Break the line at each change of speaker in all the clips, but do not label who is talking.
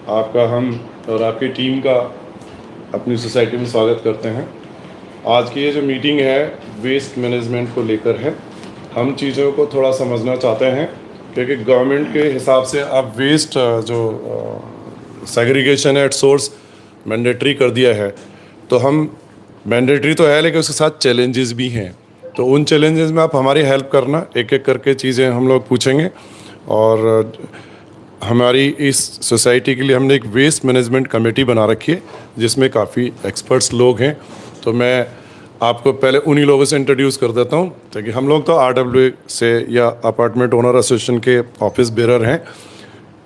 आपका हम और आपकी टीम का अपनी सोसाइटी में स्वागत करते हैं। आज की ये जो मीटिंग है वेस्ट मैनेजमेंट को लेकर है। हम चीज़ों को थोड़ा समझना चाहते हैं क्योंकि गवर्नमेंट के हिसाब से अब वेस्ट जो सेग्रीगेशन है एट सोर्स मैंडेटरी कर दिया है। तो हम मैंडेटरी तो है लेकिन उसके साथ चैलेंजेस भी हैं। तो उन चैलेंजेस में आप हमारी हेल्प करना, एक एक करके चीज़ें हम लोग पूछेंगे। और हमारी इस सोसाइटी के लिए हमने एक वेस्ट मैनेजमेंट कमेटी बना रखी है जिसमें काफ़ी एक्सपर्ट्स लोग हैं। तो मैं आपको पहले उन्हीं लोगों से इंट्रोड्यूस कर देता हूं ताकि हम लोग तो RWA से या अपार्टमेंट ओनर एसोसिएशन के ऑफिस बेरर हैं।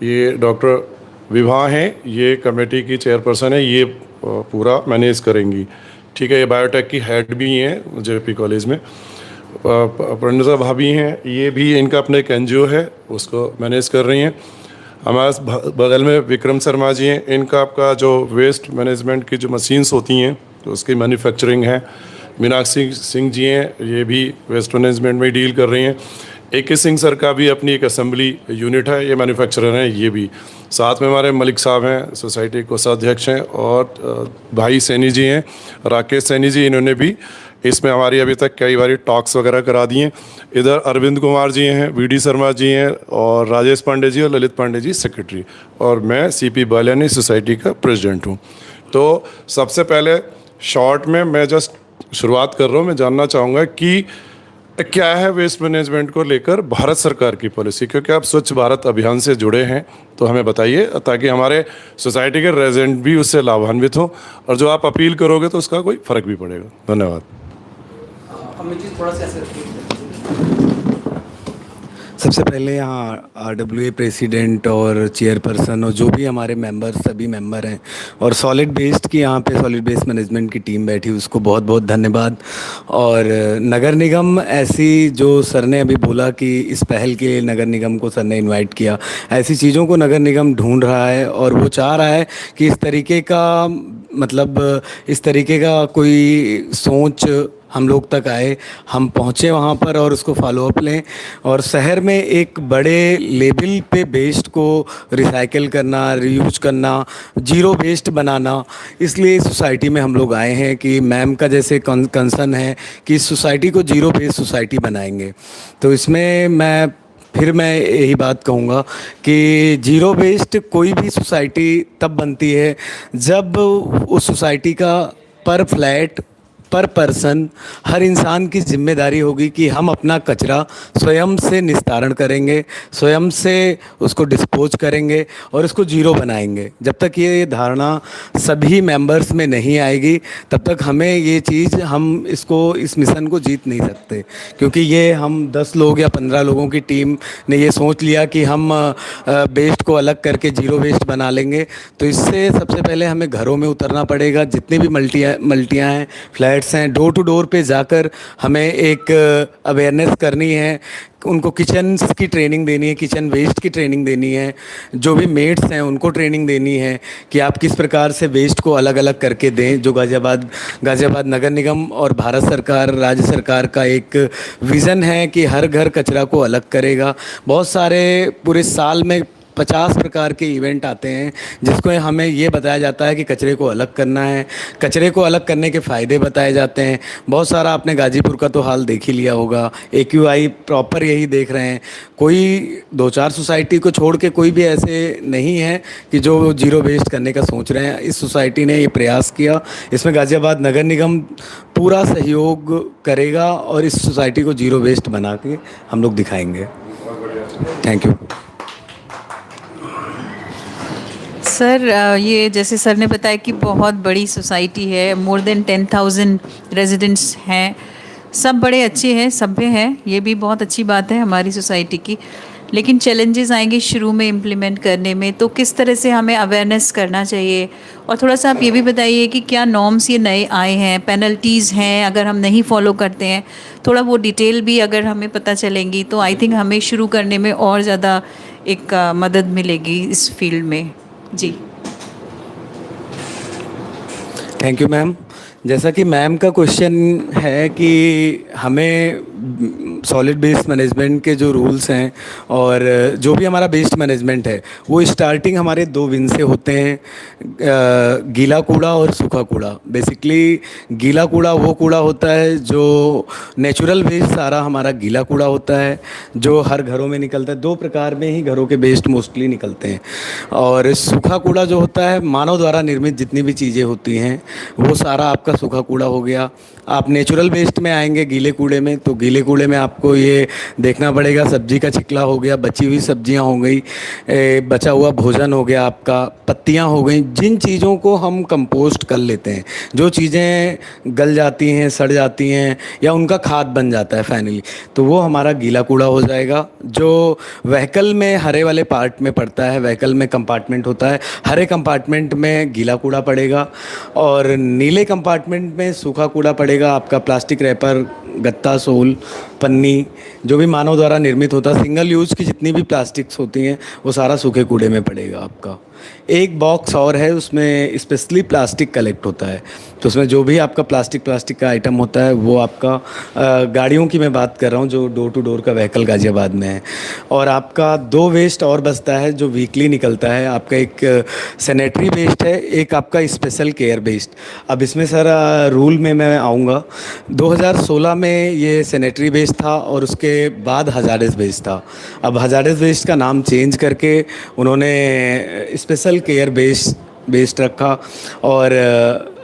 ये डॉक्टर विभा हैं, ये कमेटी की चेयरपर्सन है, ये पूरा मैनेज करेंगी। ठीक है, ये बायोटेक की हेड भी हैं JP कॉलेज में। प्रणिता भाभी हैं, ये भी इनका अपना एक NGO है, उसको मैनेज कर रही हैं। हमारे बगल में विक्रम शर्मा जी हैं, इनका आपका जो वेस्ट मैनेजमेंट की जो मशीन्स होती हैं तो उसकी मैन्युफैक्चरिंग है। मीनाक्षी सिंह जी हैं, ये भी वेस्ट मैनेजमेंट में डील कर रही हैं। AK सिंह सर का भी अपनी एक असेंबली यूनिट है, ये मैन्युफैक्चरर हैं ये भी। साथ में हमारे मलिक साहब हैं, सोसाइटी कोषाध्यक्ष हैं। और भाई सैनी जी हैं, राकेश सैनी जी, इन्होंने भी इसमें हमारी अभी तक कई बार टॉक्स वगैरह करा दिए हैं। इधर अरविंद कुमार जी हैं, VD शर्मा जी हैं, और राजेश पांडे जी और ललित पांडे जी सेक्रेटरी, और मैं CP बालियानी सोसाइटी का प्रेसिडेंट हूँ। तो सबसे पहले शॉर्ट में मैं जस्ट शुरुआत कर रहा हूँ। मैं जानना चाहूँगा कि क्या है वेस्ट मैनेजमेंट को लेकर भारत सरकार की पॉलिसी, क्योंकि आप स्वच्छ भारत अभियान से जुड़े हैं तो हमें बताइए ताकि हमारे सोसाइटी के रेजिडेंट भी उससे लाभान्वित हों और जो आप अपील करोगे तो उसका कोई फ़र्क भी पड़ेगा। धन्यवाद।
थोड़ा सा सबसे पहले यहाँ RWA प्रेसिडेंट और चेयरपर्सन और जो भी हमारे मेंबर सभी मेंबर हैं और सॉलिड वेस्ट की यहाँ पे सॉलिड वेस्ट मैनेजमेंट की टीम बैठी, उसको बहुत बहुत धन्यवाद। और नगर निगम ऐसी जो सर ने अभी बोला कि इस पहल के लिए नगर निगम को सर ने इनवाइट किया, ऐसी चीज़ों को नगर निगम ढूंढ रहा है और वो चाह रहा है कि इस तरीके का मतलब इस तरीके का कोई सोच हम लोग तक आए, हम पहुँचे वहाँ पर और उसको फॉलो अप लें और शहर में एक बड़े लेवल पे वेस्ट को रिसाइकिल करना, रीयूज करना, जीरो वेस्ट बनाना। इसलिए इस सोसाइटी में हम लोग आए हैं कि मैम का जैसे कंसर्न है कि इस सोसाइटी को जीरो वेस्ट सोसाइटी बनाएंगे। तो इसमें मैं यही बात कहूँगा कि जीरो वेस्ट कोई भी सोसाइटी तब बनती है जब उस सोसाइटी का पर फ्लैट पर पर्सन हर इंसान की जिम्मेदारी होगी कि हम अपना कचरा स्वयं से निस्तारण करेंगे, स्वयं से उसको डिस्पोज करेंगे और उसको जीरो बनाएंगे। जब तक ये धारणा सभी मेंबर्स में नहीं आएगी तब तक हमें ये चीज़ इस मिशन को जीत नहीं सकते, क्योंकि ये हम 10 लोग या 15 लोगों की टीम ने ये सोच लिया कि हम वेस्ट को अलग करके जीरो वेस्ट बना लेंगे। तो इससे सबसे पहले हमें घरों में उतरना पड़ेगा। जितने भी मल्टियाँ हैं, फ्लैट्स हैं, डोर टू डोर पे जाकर हमें एक अवेयरनेस करनी है, उनको किचन की ट्रेनिंग देनी है, किचन वेस्ट की ट्रेनिंग देनी है, जो भी मेट्स हैं उनको ट्रेनिंग देनी है कि आप किस प्रकार से वेस्ट को अलग अलग करके दें। जो गाज़ियाबाद नगर निगम और भारत सरकार, राज्य सरकार का एक विज़न है कि हर घर कचरा को अलग करेगा। बहुत सारे पूरे साल में 50 प्रकार के इवेंट आते हैं जिसको हमें ये बताया जाता है कि कचरे को अलग करना है, कचरे को अलग करने के फ़ायदे बताए जाते हैं। बहुत सारा आपने गाजीपुर का तो हाल देख ही लिया होगा, AQI प्रॉपर यही देख रहे हैं। कोई 2-4 सोसाइटी को छोड़ के कोई भी ऐसे नहीं है कि जो जीरो वेस्ट करने का सोच रहे हैं। इस सोसाइटी ने ये प्रयास किया, इसमें गाज़ियाबाद नगर निगम पूरा सहयोग करेगा और इस सोसाइटी को जीरो वेस्ट बना के हम लोग दिखाएंगे। Thank you
sir. ये जैसे सर ने बताया कि बहुत बड़ी सोसाइटी है, मोर देन 10,000 रेजिडेंट्स हैं, सब बड़े अच्छे हैं, सभ्य हैं, ये भी बहुत अच्छी बात है हमारी सोसाइटी की। लेकिन चैलेंजेस आएंगे शुरू में इम्प्लीमेंट करने में, तो किस तरह से हमें अवेयरनेस करना चाहिए। और थोड़ा सा आप ये भी बताइए कि क्या नॉर्म्स ये नए आए हैं, पेनल्टीज़ हैं अगर हम नहीं फॉलो करते हैं, थोड़ा वो डिटेल भी अगर हमें पता चलेंगी तो आई थिंक हमें शुरू करने में और ज़्यादा एक मदद मिलेगी इस फील्ड में। जी
थैंक यू मैम। जैसा कि मैम का क्वेश्चन है कि हमें सॉलिड वेस्ट मैनेजमेंट के जो रूल्स हैं और जो भी हमारा वेस्ट मैनेजमेंट है वो स्टार्टिंग हमारे 2 विन से होते हैं, गीला कूड़ा और सूखा कूड़ा। बेसिकली गीला कूड़ा वो कूड़ा होता है जो नेचुरल वेस्ट सारा हमारा गीला कूड़ा होता है जो हर घरों में निकलता है। 2 प्रकार में ही घरों के वेस्ट मोस्टली निकलते हैं। और सूखा कूड़ा जो होता है मानव द्वारा निर्मित जितनी भी चीज़ें होती हैं वो सारा आपका सूखा कूड़ा हो गया। आप नेचुरल वेस्ट में आएंगे गीले कूड़े में, तो गीले कूड़े में आपको ये देखना पड़ेगा, सब्जी का छिकला हो गया, बची हुई सब्जियां हो गई, बचा हुआ भोजन हो गया, आपका पत्तियां हो गई। जिन चीज़ों को हम कंपोस्ट कर लेते हैं, जो चीज़ें गल जाती हैं, सड़ जाती हैं या उनका खाद बन जाता है फाइनली, तो वो हमारा गीला कूड़ा हो जाएगा। जो व्हीकल में हरे वाले पार्ट में पड़ता है, व्हीकल में कंपार्टमेंट होता है, हरे कंपार्टमेंट में गीला कूड़ा पड़ेगा और नीले कंपार्टमेंट में सूखा कूड़ा पड़ेगा। आपका प्लास्टिक रैपर, गत्ता, सोल, पन्नी, जो भी मानव द्वारा निर्मित होता है, सिंगल यूज़ की जितनी भी प्लास्टिक्स होती हैं वो सारा सूखे कूड़े में पड़ेगा आपका। एक बॉक्स और है, उसमें स्पेशली प्लास्टिक कलेक्ट होता है, तो उसमें जो भी आपका प्लास्टिक का आइटम होता है वो आपका गाड़ियों की मैं बात कर रहा हूँ जो डोर टू डोर का व्हीकल गाज़ियाबाद में है। और आपका 2 वेस्ट और बचता है जो वीकली निकलता है। आपका एक सैनिटरी वेस्ट है, एक आपका स्पेशल केयर वेस्ट। अब इसमें सर रूल में मैं आऊँगा। 2016 में ये सैनिटरी वेस्ट था और उसके बाद हजारस वेस्ट था। अब हजारस वेस्ट का नाम चेंज करके उन्होंने स्पेशल केयर बेस्ड रखा। और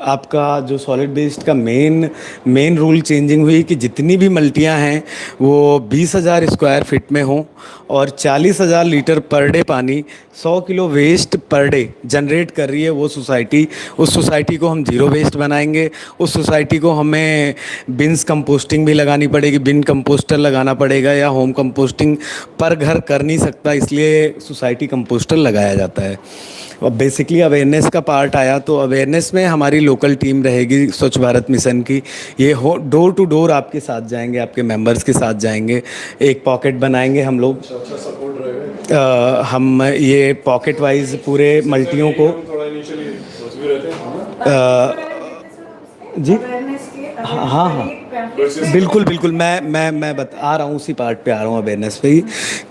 आपका जो सॉलिड वेस्ट का मेन रूल चेंजिंग हुई कि जितनी भी मल्टियां हैं वो 20,000 स्क्वायर फीट में हों और 40,000 लीटर पर डे पानी, 100 kilo waste per day generate कर रही है वो सोसाइटी। उस सोसाइटी को हम ज़ीरो वेस्ट बनाएंगे। उस सोसाइटी को हमें बिन्स कंपोस्टिंग भी लगानी पड़ेगी, बिन कंपोस्टर लगाना पड़ेगा, या होम कंपोस्टिंग पर घर कर नहीं सकता इसलिए सोसाइटी कंपोस्टर लगाया जाता है। और बेसिकली अवेयरनेस का पार्ट आया, तो अवेयरनेस में हमारी लोकल टीम रहेगी स्वच्छ भारत मिशन की। ये डोर टू डोर आपके साथ जाएंगे, आपके मेंबर्स के साथ जाएंगे। एक पॉकेट बनाएंगे हम लोग,
अच्छा सपोर्ट रहेगा।
हम ये पॉकेट वाइज पूरे मल्टियों को
थोड़ा इनिशियली सोच भी रहते हैं
जी हाँ हाँ बिल्कुल मैं आ रहा हूँ, उसी पार्ट पे आ रहा हूँ अवेयरनेस पे ही,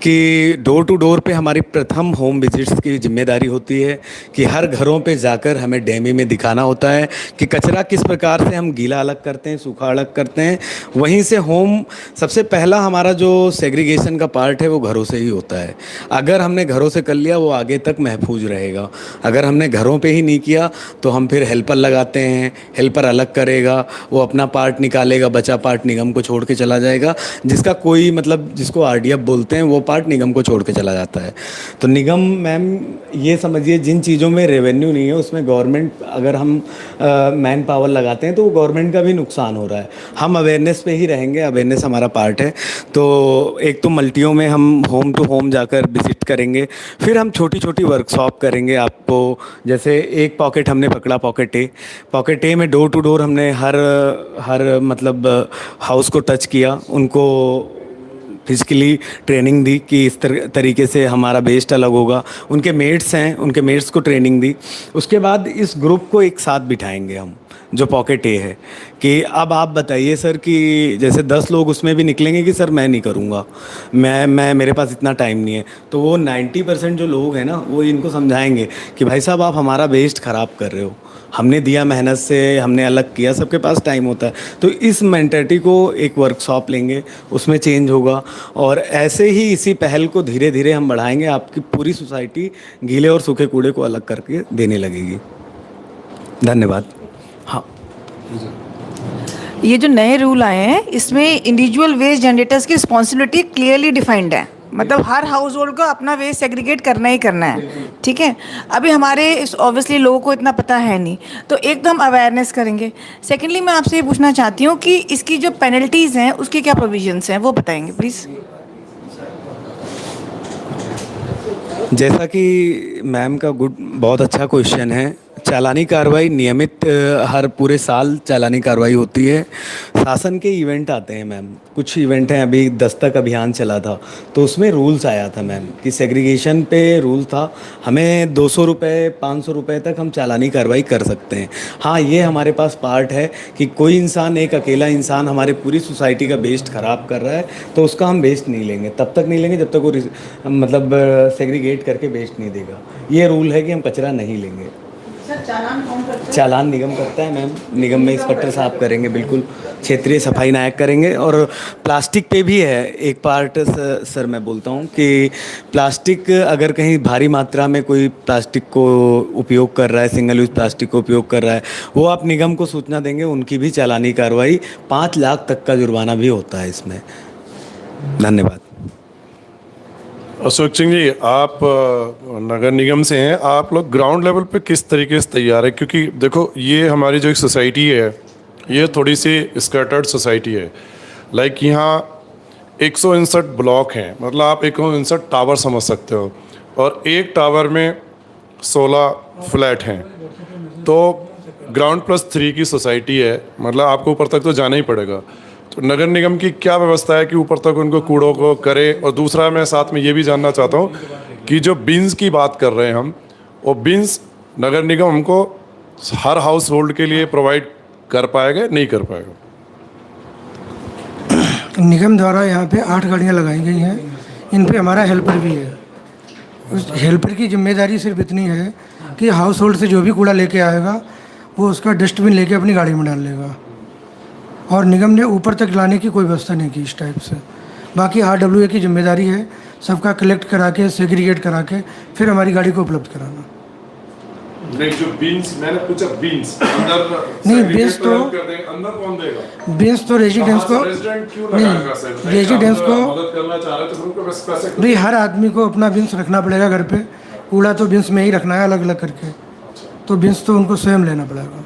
कि डोर टू डोर पे हमारी प्रथम होम विजिट्स की जिम्मेदारी होती है कि हर घरों पे जाकर हमें डेमी में दिखाना होता है कि कचरा किस प्रकार से हम गीला अलग करते हैं, सूखा अलग करते हैं। वहीं से होम सबसे पहला हमारा जो सेग्रीगेशन का पार्ट है वो घरों से ही होता है। अगर हमने घरों से कर लिया वो आगे तक महफूज रहेगा। अगर हमने घरों पे ही नहीं किया तो हम फिर हेल्पर लगाते हैं, हेल्पर अलग करेगा, वो अपना पार्ट निकालेगा, बचा पार्ट निगम को छोड़ के चला जाएगा। जिसका कोई मतलब, जिसको आरडीएफ बोलते हैं, वो पार्ट निगम को छोड़ के चला जाता है। तो निगम मैम ये समझिए जिन चीज़ों में रेवेन्यू नहीं है उसमें गवर्नमेंट, अगर हम मैन पावर लगाते हैं तो वो गवर्नमेंट का भी नुकसान हो रहा है। हम अवेयरनेस पे ही रहेंगे, अवेयरनेस हमारा पार्ट है। तो एक तो मल्टियों में हम होम टू होम जाकर विजिट करेंगे, फिर हम छोटी छोटी वर्कशॉप करेंगे आपको। जैसे एक पॉकेट हमने पकड़ा, पॉकेट ए में डोर टू डोर हमने हर मतलब हाउस को टच किया, उनको फिजिकली ट्रेनिंग दी कि इस तरीके से हमारा वेस्ट अलग होगा। उनके मेट्स हैं, उनके मेट्स को ट्रेनिंग दी। उसके बाद इस ग्रुप को एक साथ बिठाएंगे हम, जो पॉकेट ए है, कि अब आप बताइए सर कि जैसे 10 लोग उसमें भी निकलेंगे कि सर मैं नहीं करूँगा, मैं मेरे पास इतना टाइम नहीं है, तो वो 90% जो लोग हैं ना वो इनको समझाएंगे कि भाई साहब आप हमारा वेस्ट ख़राब कर रहे हो, हमने दिया मेहनत से, हमने अलग किया, सबके पास टाइम होता है। तो इस मेंटालिटी को एक वर्कशॉप लेंगे, उसमें चेंज होगा। और ऐसे ही इसी पहल को धीरे धीरे हम बढ़ाएंगे, आपकी पूरी सोसाइटी गीले और सूखे कूड़े को अलग करके देने लगेगी। धन्यवाद। हाँ,
ये जो नए रूल आए हैं इसमें इंडिविजुअल वेस्ट जनरेटर्स की रिस्पॉन्सिबिलिटी क्लियरली डिफाइंड है, मतलब हर हाउस होल्ड को अपना वेस्ट सेग्रीगेट करना ही करना है, ठीक है। अभी हमारे ऑब्वियसली लोगों को इतना पता है नहीं, तो एक तो हम अवेयरनेस करेंगे। सेकेंडली मैं आपसे ये पूछना चाहती हूँ कि इसकी जो पेनल्टीज़ हैं उसकी क्या प्रोविजंस हैं, वो बताएंगे प्लीज़।
जैसा कि मैम का बहुत अच्छा क्वेश्चन है, चालानी कार्रवाई नियमित हर पूरे साल चालानी कार्रवाई होती है। शासन के इवेंट आते हैं मैम, कुछ इवेंट हैं, अभी दस्तक अभियान चला था तो उसमें रूल्स आया था मैम कि सेग्रीगेशन पे रूल था, हमें 200 रुपये 500 रुपये तक हम चालानी कार्रवाई कर सकते हैं। हाँ, ये हमारे पास पार्ट है कि कोई इंसान, एक अकेला इंसान हमारे पूरी सोसाइटी का वेस्ट ख़राब कर रहा है तो उसका हम वेस्ट नहीं लेंगे, तब तक नहीं लेंगे जब तक वो मतलब सेग्रीगेट करके वेस्ट नहीं देगा। ये रूल है कि हम कचरा नहीं लेंगे।
सर चालान कौन करता है?
चालान निगम करता है मैम, निगम में इंस्पेक्टर साहब करेंगे, बिल्कुल क्षेत्रीय सफाई नायक करेंगे। और प्लास्टिक पे भी है एक पार्ट सर मैं बोलता हूँ कि प्लास्टिक अगर कहीं भारी मात्रा में कोई प्लास्टिक को उपयोग कर रहा है, सिंगल यूज़ प्लास्टिक को उपयोग कर रहा है, वो आप निगम को सूचना देंगे, उनकी भी चालानी कार्रवाई 5 लाख तक का जुर्माना भी होता है इसमें। धन्यवाद।
अशोक सिंह जी, आप नगर निगम से हैं, आप लोग ग्राउंड लेवल पे किस तरीके से तैयार है? क्योंकि देखो, ये हमारी जो एक सोसाइटी है ये थोड़ी सी स्कैटर्ड सोसाइटी है। लाइक यहाँ 159 ब्लॉक हैं, मतलब आप 159 टावर समझ सकते हो, और एक टावर में 16 फ्लैट हैं, तो ग्राउंड प्लस 3 की सोसाइटी है, मतलब आपको ऊपर तक तो जाना ही पड़ेगा। तो नगर निगम की क्या व्यवस्था है कि ऊपर तक उनको कूड़ों को करे? और दूसरा, मैं साथ में ये भी जानना चाहता हूँ कि जो बिन्स की बात कर रहे हैं हम, वो बिन्स नगर निगम हमको हर हाउस होल्ड के लिए प्रोवाइड कर पाएगा, नहीं कर पाएगा?
निगम द्वारा यहाँ पे 8 गाड़ियाँ लगाई गई हैं, इन पे हमारा हेल्पर भी है। उस हेल्पर की जिम्मेदारी सिर्फ इतनी है कि हाउस होल्ड से जो भी कूड़ा लेके आएगा वो उसका डस्टबिन लेके अपनी गाड़ी में डाल लेगा, और निगम ने ऊपर तक लाने की कोई व्यवस्था नहीं की इस टाइप से। बाकी RWA की जिम्मेदारी है सबका कलेक्ट करा के, सेग्रीगेट करा के फिर हमारी गाड़ी को उपलब्ध कराना।
नहीं, जो बीन्स मैंने पूछा, बीन्स अंदर
नहीं, बीन्स तो
कर देंगे, अंदर कौन देगा?
बीन्स तो रेजिडेंट्स को
रेजिडेंट क्यों लगाएगा सर?
नहीं, रेजिडेंट्स को
मदद करना चाह रहे तो उनको बस पैसे
भाई हर आदमी को अपना बिन्स रखना पड़ेगा घर पे, कूड़ा तो बिन्स में ही रखना है अलग अलग करके, तो बिन्स तो उनको स्वयं लेना पड़ेगा।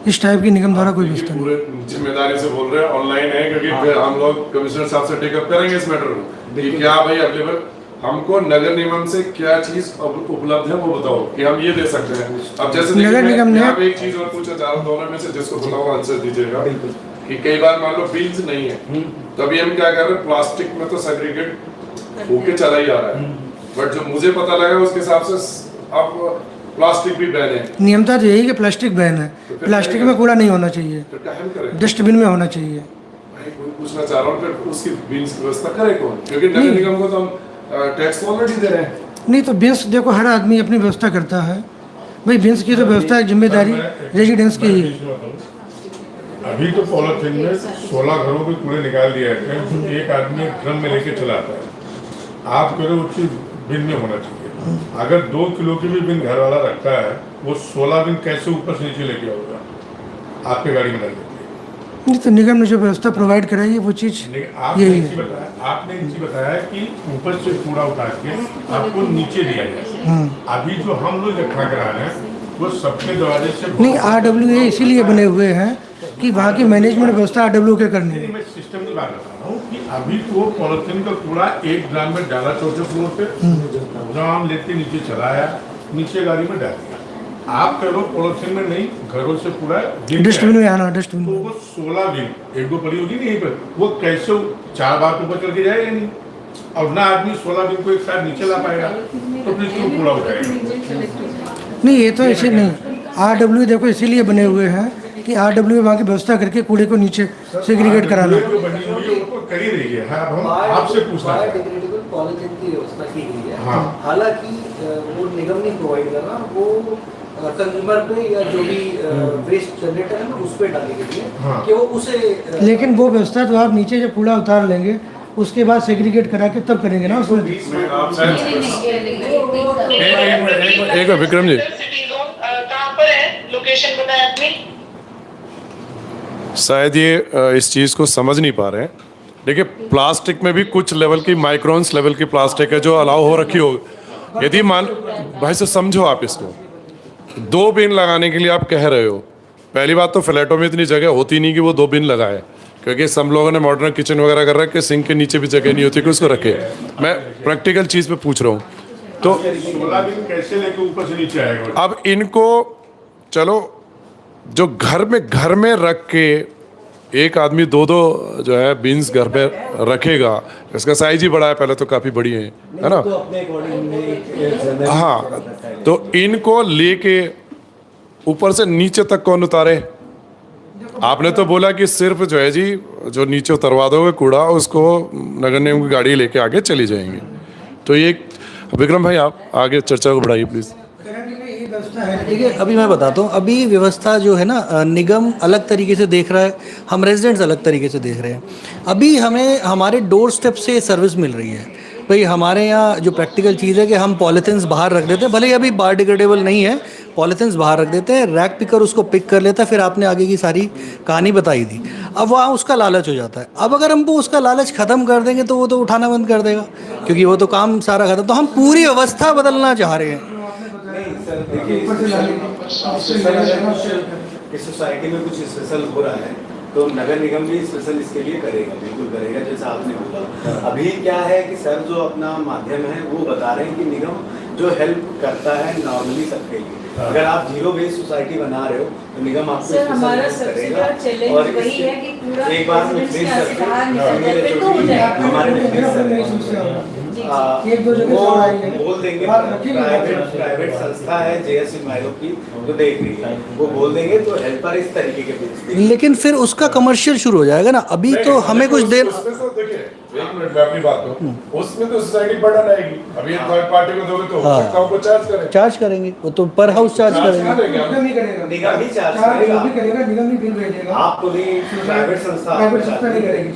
इस टाइप की निगम द्वारा कोई व्यवस्था नहीं।
पूरे जिम्मेदारी से बोल रहे हैं, ऑनलाइन है, क्योंकि फिर हम लोग कमिश्नर साहब से टेकअप करेंगे इस मैटर में कि क्या भाई अवेलेबल, हमको नगर निगम से क्या चीज उपलब्ध है वो बताओ कि हम ये दे सकते हैं। अब जैसे
नगर निगम ने
एक चीज और पूछना चाह रहा हूँ, दोनों में से जिसको बुलाओ आंसर दीजिएगा कि कई बार मान लो बीन्स नहीं है, तभी हम क्या कर रहे हैं, प्लास्टिक में तो सेग्रीगेट होके चला ही आ रहा है, बट जो मुझे पता लगा उसके हिसाब से अब प्लास्टिक भी बैन है।
नियमता तो यही कि प्लास्टिक बैन है, प्लास्टिक में कूड़ा नहीं होना चाहिए,
फिर क्या हम करें?
डस्टबिन में होना चाहिए।
भाई कोई पूछना चाह रहा हूँ, फिर उसकी बीन्स की व्यवस्था करे कौन? क्योंकि नगर निगम को तो हम टैक्स ऑलरेडी दे रहे हैं।
नहीं तो बिन्स देखो हर आदमी अपनी व्यवस्था करता है, भाई बिन्स की तो व्यवस्था जिम्मेदारी रेजिडेंस की ही है।
अभी तो पॉलिथीन में 16 घरों के कूड़े निकाल दिया है, एक आदमी ड्रम में लेके चलाता है, आप कह रहे हो उसकी बिन में होना चाहिए। अगर 2 किलो की भी बिन घर वाला रखता है, वो 16 बिन कैसे ऊपर से नीचे लेके आएगा? आपके गाड़ी में डाल देती है।
नहीं तो निगम ने जो व्यवस्था प्रोवाइड कराई है वो चीज़ यही है।
आपने एक चीज बताया कि ऊपर से कूड़ा उतार के आपको नीचे दिया जाए। अभी जो हम लोग इकट्ठा करा रहे हैं वो सबके दरवाजे से
नहीं, RWA इसीलिए बने हुए हैं कि वहाँ की मैनेजमेंट व्यवस्था RWA के करनी है।
मैं सिस्टम की बात बता रहा हूँ कि अभी तो पॉलिथीन का कूड़ा एक ड्राम में डाला चौथे फ्लोर पे, ड्राम लेते नीचे चलाया, नीचे गाड़ी में डाल दिया। आप कह लो पॉलिथीन में नहीं, घरों से पूरा
डस्टबिन में आना, डस्टबिन
तो
में।
वो 16 बिन एक दो पड़ी होगी नहीं पर वो कैसे 4 बार ऊपर चल के जाएगा नहीं, और ना आदमी 16 बिन को एक साथ नीचे ला पाएगा, तो फिर क्यों कूड़ा उठाएगा?
नहीं, ये तो ऐसे नहीं, RWA देखो इसीलिए बने हुए हैं कि RWA वहाँ की व्यवस्था करके कूड़े को नीचे सेग्रीगेट कराना।
जो बनी हुई है वो कर ही रही है। हाँ, अब हम आपसे पूछना है।
बायोडिग्रेडेबल पॉलिथीन की व्यवस्था की गई है।
हाँ।
हालांकि वो निगम नहीं प्रोवाइड कर रहा, वो कंज्यूमर पे या जो भी वेस्ट जनरेटर है ना उस पर डाली गई है
हाँ।
कि वो उसे
लेकिन वो व्यवस्था तो आप नीचे जब कूड़ा उतार लेंगे उसके बाद सेग्रीगेट करा के तब करेंगे ना उसमें।
एक विक्रम जी,
कहाँ पर है लोकेशन बताएं अपनी।
शायद ये इस चीज़ को समझ नहीं पा रहे हैं। देखिए, प्लास्टिक में भी कुछ लेवल की, माइक्रोन्स लेवल की प्लास्टिक है जो अलाउ हो रखी हो। यदि मान भाई से समझो, आप इसको 2 बिन लगाने के लिए आप कह रहे हो, पहली बात तो फ्लैटों में इतनी जगह होती नहीं कि वो 2 बिन लगाए, क्योंकि सब लोगों ने मॉडर्न किचन वगैरह कर रखे, सिंक के नीचे भी जगह नहीं होती कि उसको रखे। मैं प्रैक्टिकल चीज़ पे पूछ रहा हूँ। तो
16 बिन कैसे लेके ऊपर से नीचे आएगा?
अब इनको चलो जो घर में रख के एक आदमी दो जो है बीन्स घर पे रखेगा, इसका साइज ही बड़ा है, पहले तो काफ़ी बड़ी है ना। हाँ, तो इनको लेके ऊपर से नीचे तक कौन उतारे? आपने तो बोला कि सिर्फ जो है जी जो नीचे उतरवा दोगे कूड़ा, उसको नगर निगम की गाड़ी लेके आगे चली जाएंगे। तो ये विक्रम भाई आप आगे चर्चा को बढ़ाइए प्लीज़।
देखिए अभी मैं बताता हूँ, अभी व्यवस्था जो है ना निगम अलग तरीके से देख रहा है, हम रेजिडेंट्स अलग तरीके से देख रहे हैं। अभी हमें हमारे डोर स्टेप से सर्विस मिल रही है। भाई हमारे यहाँ जो प्रैक्टिकल चीज़ है कि हम पॉलीथिन्स बाहर रख देते हैं, भले ही अभी बायोडिग्रेडेबल नहीं है, पॉलीथिन्स बाहर रख देते हैं, रैक पिकर उसको पिक कर लेता है। फिर आपने आगे की सारी कहानी बताई थी। अब वहाँ उसका लालच हो जाता है। अब अगर हमको उसका लालच ख़त्म कर देंगे तो वो तो उठाना बंद कर देगा, क्योंकि वो तो काम सारा ख़त्म। तो हम पूरी व्यवस्था बदलना चाह रहे हैं।
इस सोसाइटी में कुछ स्पेशल हो रहा है तो नगर निगम भी स्पेशल इसके लिए करेगा, बिल्कुल करेगा, जैसा आपने बोला। अभी क्या है कि सर जो अपना माध्यम है वो बता रहे हैं कि निगम जो हेल्प करता है नॉर्मली सबके लिए। अगर आप जीरो वेस्ट सोसाइटी बना रहे हो तो निगम आपको
सर हमारा सबसे बड़ा चैलेंज वही है कि पूरा
एक बार में बोल देंगे प्राइवेट संस्था है JS इमायो की जो देख रही है, वो बोल देंगे तो हेल्पर इस तरीके के।
लेकिन फिर उसका कमर्शियल शुरू हो जाएगा ना। अभी तो हमें कुछ देर
एक मिनट में अपनी बात को, उसमें तो सोसाइटी बर्डन आएगी। अभी ये थर्ड पार्टी को दोगे तो हो सकता है उनको चार्ज
करेंगे, वो तो पर हाउस चार्ज करेंगे।
निगम ही करेगा,
निगम ही चार्ज
करेगा, निगम ही बिल भेजेगा,
आपको नहीं, प्राइवेट संस्था
नहीं करेगी।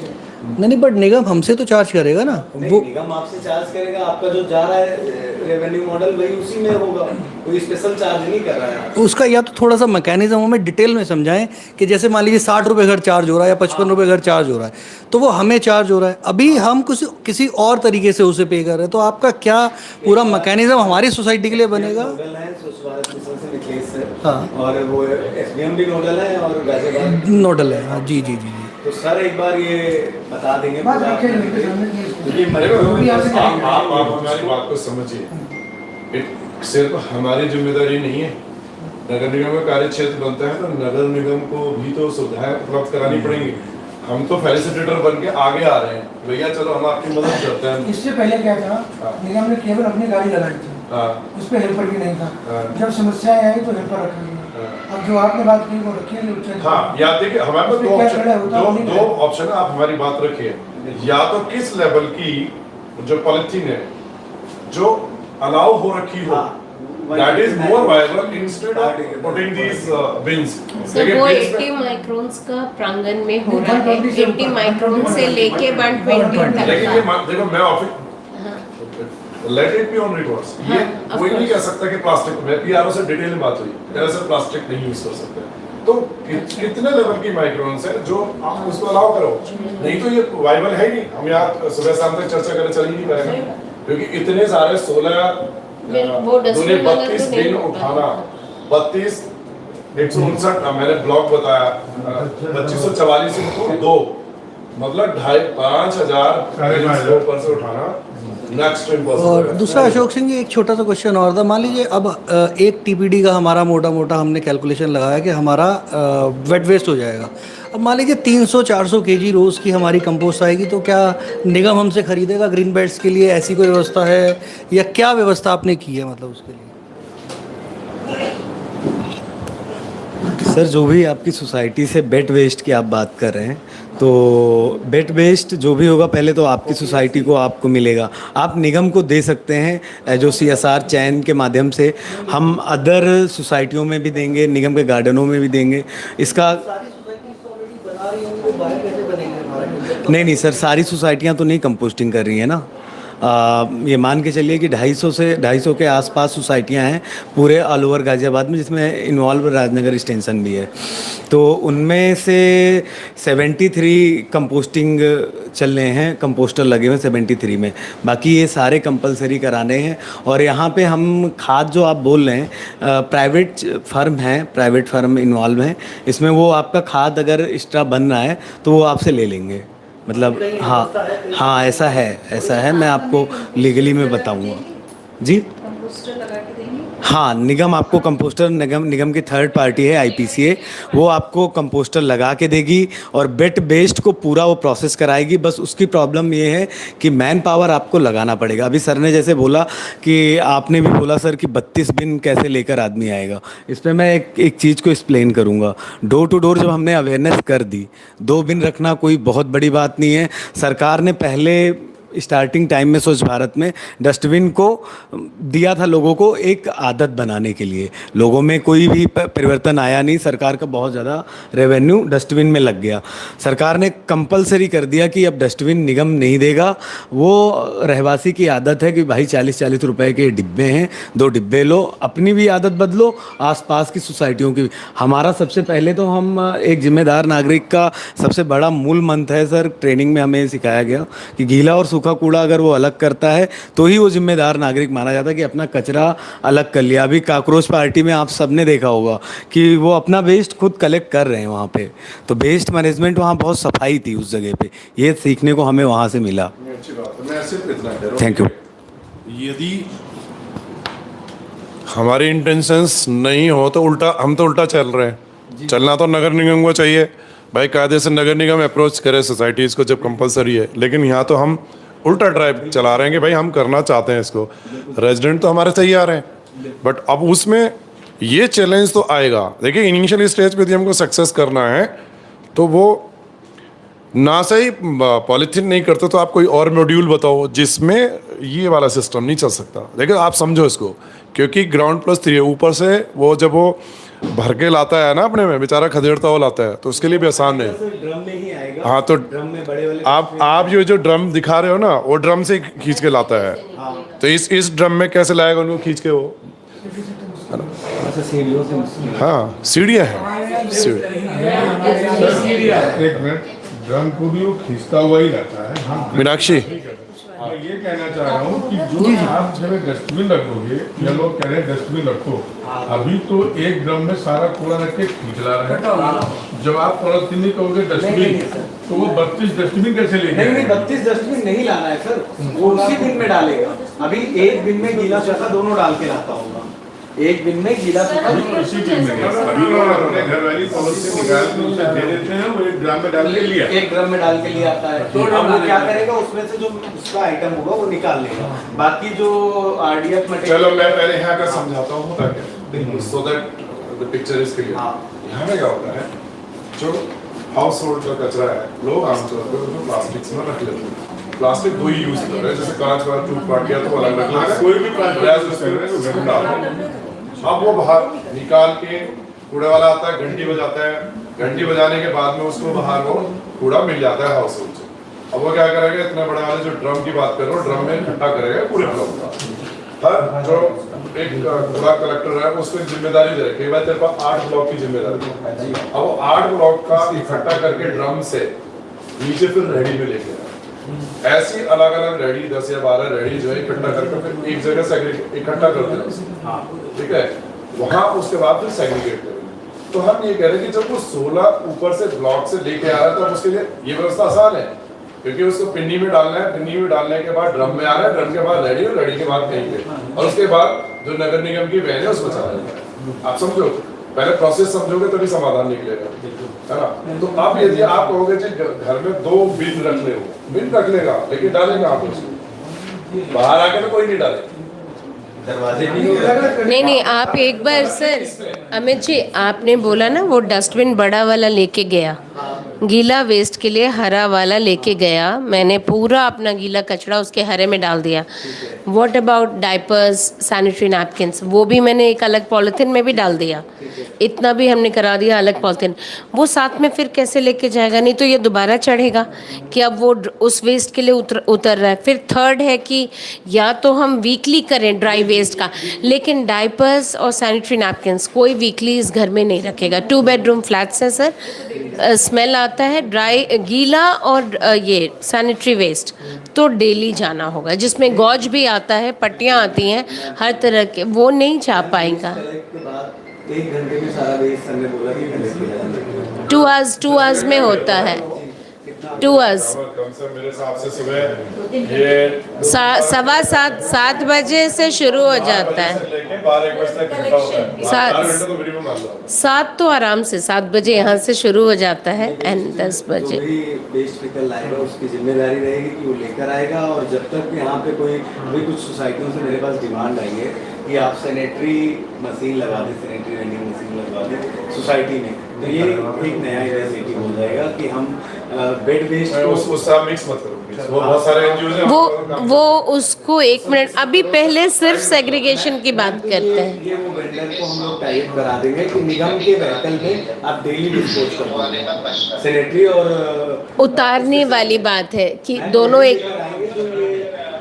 नहीं बट निगम हमसे तो चार्ज करेगा ना। वो
निगम आपसे चार्ज करेगा, आपका जो जा रहा है रेवेन्यू मॉडल वही उसी में होगा, कोई स्पेशल चार्ज नहीं कर रहा है।
उसका या तो थोड़ा सा मैकेनिज्म हमें डिटेल में समझाएं कि जैसे मान लीजिए 60 रुपये घर चार्ज हो रहा है या 55 रुपये घर चार्ज हो रहा है, तो वो हमें चार्ज हो रहा है। अभी हम किसी और तरीके से उसे पे कर रहे हैं। तो आपका क्या पूरा मैकेनिज्म हमारी सोसाइटी के लिए बनेगा?
नोडल है स्वच्छ भारत मिशन से निकलेश सर,
हाँ।
और वो SDM भी नोडल है और गाजियाबाद
नोडल है। हाँ जी जी जी जी।
तो सर एक बार ये बता देंगे
बात
पूरा,
रखें,
क्योंकि
आप हमारी बात को समझिए। सिर्फ हमारी जिम्मेदारी नहीं है, नगर निगम का कार्य क्षेत्र बनता है तो नगर निगम को भी तो सुविधाएं उपलब्ध करानी पड़ेंगी। हम तो फैसिलिटेटर बन के आगे आ रहे हैं, भैया चलो हम आपकी मदद करते हैं।
इससे पहले क्या था, निगम ने केवल अपनी गाड़ी लगाई थी, उस पर हेल्पर भी नहीं था। जब समस्याएं आई तो हेल्पर रखा गया। अब जो आपने बात की वो रखिए।
हाँ, या देखिए हमारे पास दो ऑप्शन है, आप हमारी बात रखिए। या तो किस लेवल की जो पॉलिथीन है जो अलाउ हो रखी हो, that is more viable instead of putting these bins.
Sir वो 80 माइक्रोन्स का प्रांगण में हो रहा है, 80 माइक्रोन से लेके 120 तक।
लेकिन ये देखो मैं office let it be on records. ये कोई नहीं कह सकता कि प्लास्टिक में PRO से डिटेल में बात हुई, मेरे से प्लास्टिक नहीं यूज कर सकते। तो कितने लेवल की माइक्रोन्स है जो आप उसको अलाउ करो, नहीं तो ये वाइबल है ही नहीं। हम यहाँ सुबह शाम तक चर्चा करने चल ही नहीं पाएंगे, क्योंकि इतने सारे 32 दिन उठाना, 32 159 मैंने ब्लॉक बताया, 2544 2 मतलब 5,000 ऊपर से उठाना नेक्स्ट इम्पॉसिबल।
और दूसरा अशोक सिंह जी एक छोटा सा क्वेश्चन और था। मान लीजिए अब एक TPD का हमारा मोटा मोटा हमने कैलकुलेशन लगाया कि हमारा वेट वेस्ट हो जाएगा। अब मान लीजिए 300-400 kg रोज़ की हमारी कंपोस्ट आएगी, तो क्या निगम हमसे खरीदेगा ग्रीन बेल्ट्स के लिए? ऐसी कोई व्यवस्था है या क्या व्यवस्था आपने की है मतलब उसके लिए?
सर जो भी आपकी सोसाइटी से बेड वेस्ट की आप बात कर रहे हैं, तो बेड वेस्ट जो भी होगा पहले तो आपकी सोसाइटी को आपको मिलेगा। आप निगम को दे सकते हैं जो CSR चैन के माध्यम से, हम अदर सोसाइटियों में भी देंगे, निगम के गार्डनों में भी देंगे। इसका नहीं सर, सारी सोसाइटियां तो नहीं कंपोस्टिंग कर रही हैं ना। ये मान के चलिए कि 250 के आसपास सोसाइटियां हैं पूरे ऑल ओवर गाज़ियाबाद में, जिसमें इन्वॉल्व राजनगर एक्सटेंशन भी है। तो उनमें से 73 कंपोस्टिंग चल रहे हैं, कंपोस्टर लगे हुए 73 में, बाकी ये सारे कंपलसरी कराने हैं। और यहाँ पे हम खाद जो आप बोल रहे हैं, प्राइवेट फर्म इन्वॉल्व हैं इसमें। वो आपका खाद अगर एक्स्ट्रा बन रहा है तो वो आपसे ले लेंगे, मतलब हाँ ऐसा है, मैं आपको लीगली में बताऊंगा जी।
कंपोस्टर लगा के देंगे।
हाँ, निगम आपको कंपोस्टर, निगम की थर्ड पार्टी है आईपीसीए, वो आपको कंपोस्टर लगा के देगी और वेट बेस्ड को पूरा वो प्रोसेस कराएगी। बस उसकी प्रॉब्लम ये है कि मैन पावर आपको लगाना पड़ेगा। अभी सर ने जैसे बोला कि आपने भी बोला सर कि 32 बिन कैसे लेकर आदमी आएगा, इस पर मैं एक चीज़ को एक्सप्लेन करूँगा। डोर टू डोर जब हमने अवेयरनेस कर दी, 2 बिन रखना कोई बहुत बड़ी बात नहीं है। सरकार ने पहले स्टार्टिंग टाइम में स्वच्छ भारत में डस्टबिन को दिया था लोगों को एक आदत बनाने के लिए। लोगों में कोई भी परिवर्तन आया नहीं, सरकार का बहुत ज़्यादा रेवेन्यू डस्टबिन में लग गया। सरकार ने कंपलसरी कर दिया कि अब डस्टबिन निगम नहीं देगा। वो रहवासी की आदत है कि भाई 40-40 रुपए के डिब्बे हैं, 2 डिब्बे लो, अपनी भी आदत बदलो, आसपास की सोसाइटियों की भी। हमारा सबसे पहले तो हम एक जिम्मेदार नागरिक का सबसे बड़ा मूल मंत्र है सर, ट्रेनिंग में हमें सिखाया गया कि गीला और सूखा कूड़ा अगर वो अलग करता है तो ही वो जिम्मेदार नागरिक माना जाता है कि अपना कचरा अलग कर लिया। अभी कॉकरोच पार्टी में आप सबने देखा होगा कि वो अपना वेस्ट खुद कलेक्ट कर रहे हैं वहाँ पे, तो वेस्ट मैनेजमेंट वहाँ बहुत सफाई थी उस जगह पे। ये सीखने को हमें वहाँ से मिला।
अच्छी बात है, मैं सिर्फ इतना कह रहा हूँ।
Thank you.
यदि हमारे इंटेंशंस नहीं हो तो उल्टा चल रहे हैं। चलना तो नगर निगम को चाहिए भाई, कायदे से नगर निगम अप्रोच करे सोसाइटीज़ को जब कंपलसरी है, लेकिन यहाँ तो हम उल्टा ड्राइव चला रहे हैं कि भाई हम करना चाहते हैं इसको, रेजिडेंट तो हमारे सही आ रहे हैं, बट अब उसमें ये चैलेंज तो आएगा। देखिए इनिशियल स्टेज पे यदि हमको सक्सेस करना है तो वो ना सही पॉलीथीन नहीं करते तो आप कोई और मॉड्यूल बताओ जिसमें ये वाला सिस्टम नहीं चल सकता। देखिए आप समझो इसको, क्योंकि ग्राउंड प्लस 3 है, ऊपर से वो जब वो भर के लाता है ना अपने में, बेचारा खदेड़ता हुआ लाता है, तो उसके लिए भी आसान है।
ड्रम में ही आएगा।
हाँ, तो
ड्रम में बड़े वाले
आप ये जो ड्रम दिखा रहे हो ना, वो ड्रम से खींच के लाता है। तो इस ड्रम में कैसे लाएगा उनको खींच के वो? हाँ, सीढ़ियाँ हैं।
एक मिनट, ड्रम को भी वो खींचता हुआ ही रहता है। हाँ,
मीनाक्षी,
मैं ये कहना चाह रहा हूँ कि जो आप जगह डस्टबिन रखोगे, या लोग कह रहे हैं डस्टबिन रखो, अभी तो एक ड्रम में सारा कूड़ा रख के खींच ला रहे हैं। जब आप पॉलिथीन नहीं कहोगे डस्टबिन, तो वो 32 डस्टबिन कैसे लेंगे?
नहीं, 32 डस्टबिन नहीं लाना है सर, वो उसी बिन में डालेगा। अभी एक बिन में गीला सूखा दोनों डाल के लाता होगा, एक बिन में गीला सूखा
उसी बिन में। अभी लोग अपने घर वाली पॉलिथीन निकाल के उसे दे देते हैं, वो एक ड्रम में डाल के लिया,
एक ड्रम में डाल के लिए आता है। तो अब वो क्या करेगा, उसमें से जो उसका आइटम होगा वो निकाल लेगा, बाकी जो आरडीएफ मटेरियल।
चलो मैं पहले यहाँ का समझाता हूँ so that the picture is clear. यहाँ में क्या होता है, जो हाउस होल्ड का कचरा है, लोग आमतौर पर उसको प्लास्टिक में रख लेते हैं। प्लास्टिक दो ही यूज कर रहे हैं, जैसे कांच का टूट पाट गया तो अलग रख लेते हैं, कोई भी प्लास्टिक। अब वो बाहर निकाल के कूड़े वाला आता है, घंटी बजाता है, घंटी बजाने के बाद में उसको बाहर वो कूड़ा मिल जाता है हाउस होल्ड से। अब वो क्या करेगा, इतने बड़े वाले जो ड्रम की बात कर रहा हूँ, ड्रम में इकट्ठा करेगा पूरे ब्लॉक का। हर जो एक कूड़ा कलेक्टर है उसको जिम्मेदारी दे रखी है, भाई तेरे पास 8 ब्लॉक की जिम्मेदारी है। अब वो 8 ब्लॉक का इकट्ठा करके ड्रम से नीचे फिर रेडी में लेके ऐसी अलग अलग रेडी 10 या 12 रेडी जो है इकट्ठा करके फिर एक जगह से इकट्ठा करते हैं, ठीक है। वहां उसके बाद फिर सेग्रीगेट करेंगे। तो हम ये कह रहे हैं कि जब वो 16 ऊपर से ब्लॉक से लेके आ रहा है तो उसके लिए ये व्यवस्था आसान है, क्योंकि उसको पिन्नी में डालना है, पिन्नी में डालने के बाद ड्रम में आ रहा है, ड्रम के बाद रेडी और रेडी के बाद कहीं पे, और उसके बाद जो नगर निगम की वैन है उसमें चला जाता है। आप समझो, पहले प्रोसेस समझोगे तभी समाधान निकलेगा, है ना। तो अब यदि आप कहोगे कि घर में 2 बिन रख ले, बिन रख लेगा, लेकिन डालेगा आप उसको बाहर आके तो कोई नहीं डालेगा, दरवाजे
नहीं, आप एक बार सर, अमित जी आपने बोला ना वो डस्टबिन बड़ा वाला लेके गया, गीला वेस्ट के लिए हरा वाला लेके गया, मैंने पूरा अपना गीला कचरा उसके हरे में डाल दिया। What about diapers, sanitary napkins, वो भी मैंने एक अलग पॉलिथीन में भी डाल दिया, इतना भी हमने करा दिया अलग पॉलिथीन। वो साथ में फिर कैसे लेके जाएगा, नहीं तो ये दोबारा चढ़ेगा कि अब वो उस वेस्ट के लिए उतर रहा है। फिर थर्ड है कि या तो हम वीकली करें ड्राई वेस्ट का, लेकिन डायपर्स और सैनिटरी नैपकिन्स कोई वीकली इस घर में नहीं रखेगा। 2 बेडरूम फ्लैट्स है सर, स्मेल आता है, ड्राई गीला और ये सैनिटरी वेस्ट तो डेली जाना होगा, जिसमें गौज भी आता है, पट्टियाँ आती हैं हर तरह के, वो नहीं जा पाएगा।
1 घंटे में सारा वेस्ट सर ने बोला कि
2 आवर्स में होता है। To us.
कम से मेरे हिसाब से सुबह ये
7:15 बजे से शुरू हो जाता है।
लेके 12-1 बजे तक घंटा होता है। 4 घंटे तो मिनिमम मान लो।
7 तो आराम से 7 बजे यहाँ से शुरू हो जाता है एंड 10 बजे।
जो भी वेस्ट निकल लाएगा उसकी जिम्मेदारी रहेगी कि वो लेकर आएगा। और जब तक यहाँ पे कोई अभी कुछ सोसाइटियों से मेरे पास डिमांड आई है कि आप सैनिटरी मशीन लगा दें, सैनिटरी वेंडिंग मशीन लगवा दें सोसाइटी में, तो ये एक नया इनिशिएटिव हो जाएगा कि हम बेड वेस्ट
उससे आप मिक्स मत करो प्लीज। वो बहुत सारे एनजीओ हैं
वो उसको 1 मिनट, अभी पहले सिर्फ सेग्रीगेशन की बात करते हैं।
ये वो वेंडर को हम लोग टाइप करा देंगे कि निगम के व्हीकल में आप डेली डिस्पोज करवाएं सैनिटरी और
उतारने वाली बात है कि दोनों एक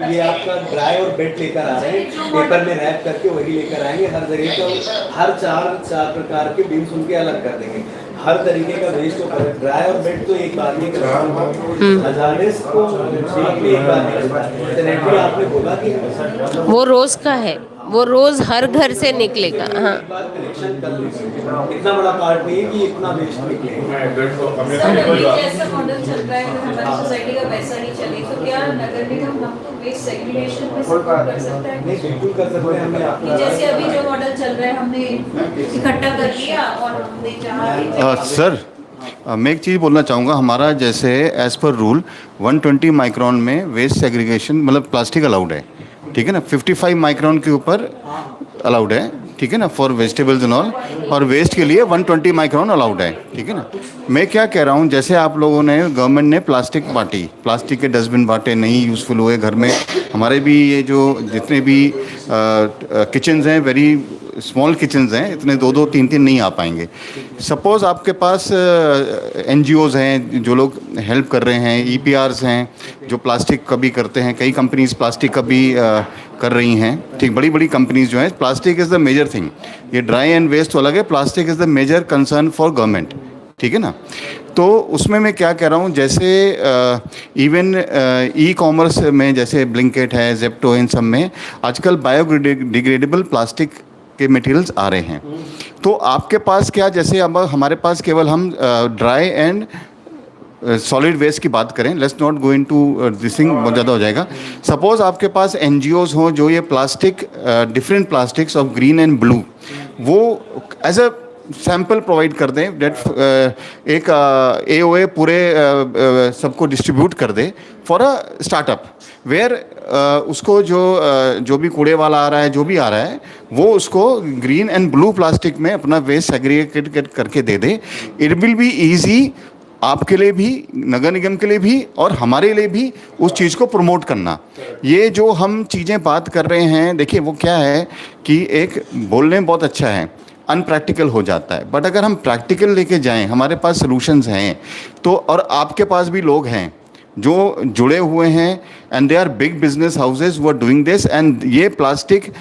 ये आपका ड्राई और बेड लेकर आ रहे हैं, पेपर में रैप करके वही लेकर आएंगे। हर जगह का हर चार प्रकार के बिन्स उनके अलग कर देंगे। हर तरीके का वेस्ट को ड्राई और बेड तो एक बार नहीं करता, हजारेस को एक बार नहीं करता। सैनिटरी आपने बोला कि
वो रोज का है, वो रोज हर घर से निकलेगा। हाँ,
कलेक्शन कर लीजिए। इतना बड़ा पार्ट नहीं है कि इतना वेस्ट निकले।
जैसा मॉडल चल रहा है, अगर हमारी सोसाइटी का वैसा नहीं चले तो क्या नगर निगम हमको वेस्ट सेग्रीगेशन में सपोर्ट कर सकता है?
नहीं, बिल्कुल कर सकते हैं। हमने आपको
जैसे अभी जो मॉडल चल रहा है हमने इकट्ठा कर लिया और हमने जहाँ
सर मैं एक चीज़ बोलना चाहूँगा। हमारा जैसे एज़ पर रूल 120 माइक्रोन में वेस्ट सेग्रीगेशन मतलब प्लास्टिक अलाउड है, ठीक है ना। 55 माइक्रोन के ऊपर अलाउड है, ठीक है ना, फॉर वेजिटेबल्स एंड ऑल। और वेस्ट के लिए 120 माइक्रोन अलाउड है, ठीक है ना। मैं क्या कह रहा हूँ, जैसे आप लोगों ने गवर्नमेंट ने प्लास्टिक बांटी, प्लास्टिक के डस्टबिन बांटे, नहीं यूज़फुल हुए घर में। हमारे भी ये जो जितने भी किचन्स हैं, वेरी स्मॉल किचन्स हैं, इतने 2-2, 3-3 नहीं आ पाएंगे। सपोज़ आपके पास NGOs हैं जो लोग हेल्प कर रहे हैं, EPRs हैं जो प्लास्टिक का भी करते हैं, कई कंपनीज प्लास्टिक का भी कर रही हैं, ठीक, बड़ी बड़ी कंपनीज जो हैं। Plastic is the major thing. ये ड्राई एंड वेस्ट तो अलग है, plastic is the major concern for government, ठीक है ना। तो उसमें मैं क्या कह रहा हूँ, जैसे इवन ई-कॉमर्स में जैसे ब्लिंकिट है, ज़ेप्टो, इन सब में आजकल बायोडिग्रेडेबल प्लास्टिक के मटेरियल्स आ रहे हैं। तो आपके पास क्या, जैसे अब हमारे पास केवल हम ड्राई एंड सॉलिड वेस्ट की बात करें, let's not go into this thing, बहुत ज़्यादा हो जाएगा। सपोज़ आपके पास NGOs हों जो ये plastic different plastics of green and blue वो एज अ सैम्पल प्रोवाइड कर दें, डेट एक AOA पूरे सबको डिस्ट्रीब्यूट कर दे फॉर अ स्टार्टअप, वेयर उसको जो भी कूड़े वाला आ रहा है, जो भी आ रहा है, वो उसको ग्रीन एंड ब्लू प्लास्टिक में अपना वेस्ट सेग्रीगेट करके दे दे। इट विल बी ईजी आपके लिए भी, नगर निगम के लिए भी, और हमारे लिए भी उस चीज़ को प्रमोट करना। ये जो हम चीज़ें बात कर रहे हैं, देखिए वो क्या है कि एक बोलने में बहुत अच्छा है, अनप्रैक्टिकल हो जाता है, बट अगर हम प्रैक्टिकल लेके जाएं, हमारे पास सॉल्यूशंस हैं तो, और आपके पास भी लोग हैं जो जुड़े हुए हैं and they are big business houses वो आर डूइंग दिस, एंड ये प्लास्टिक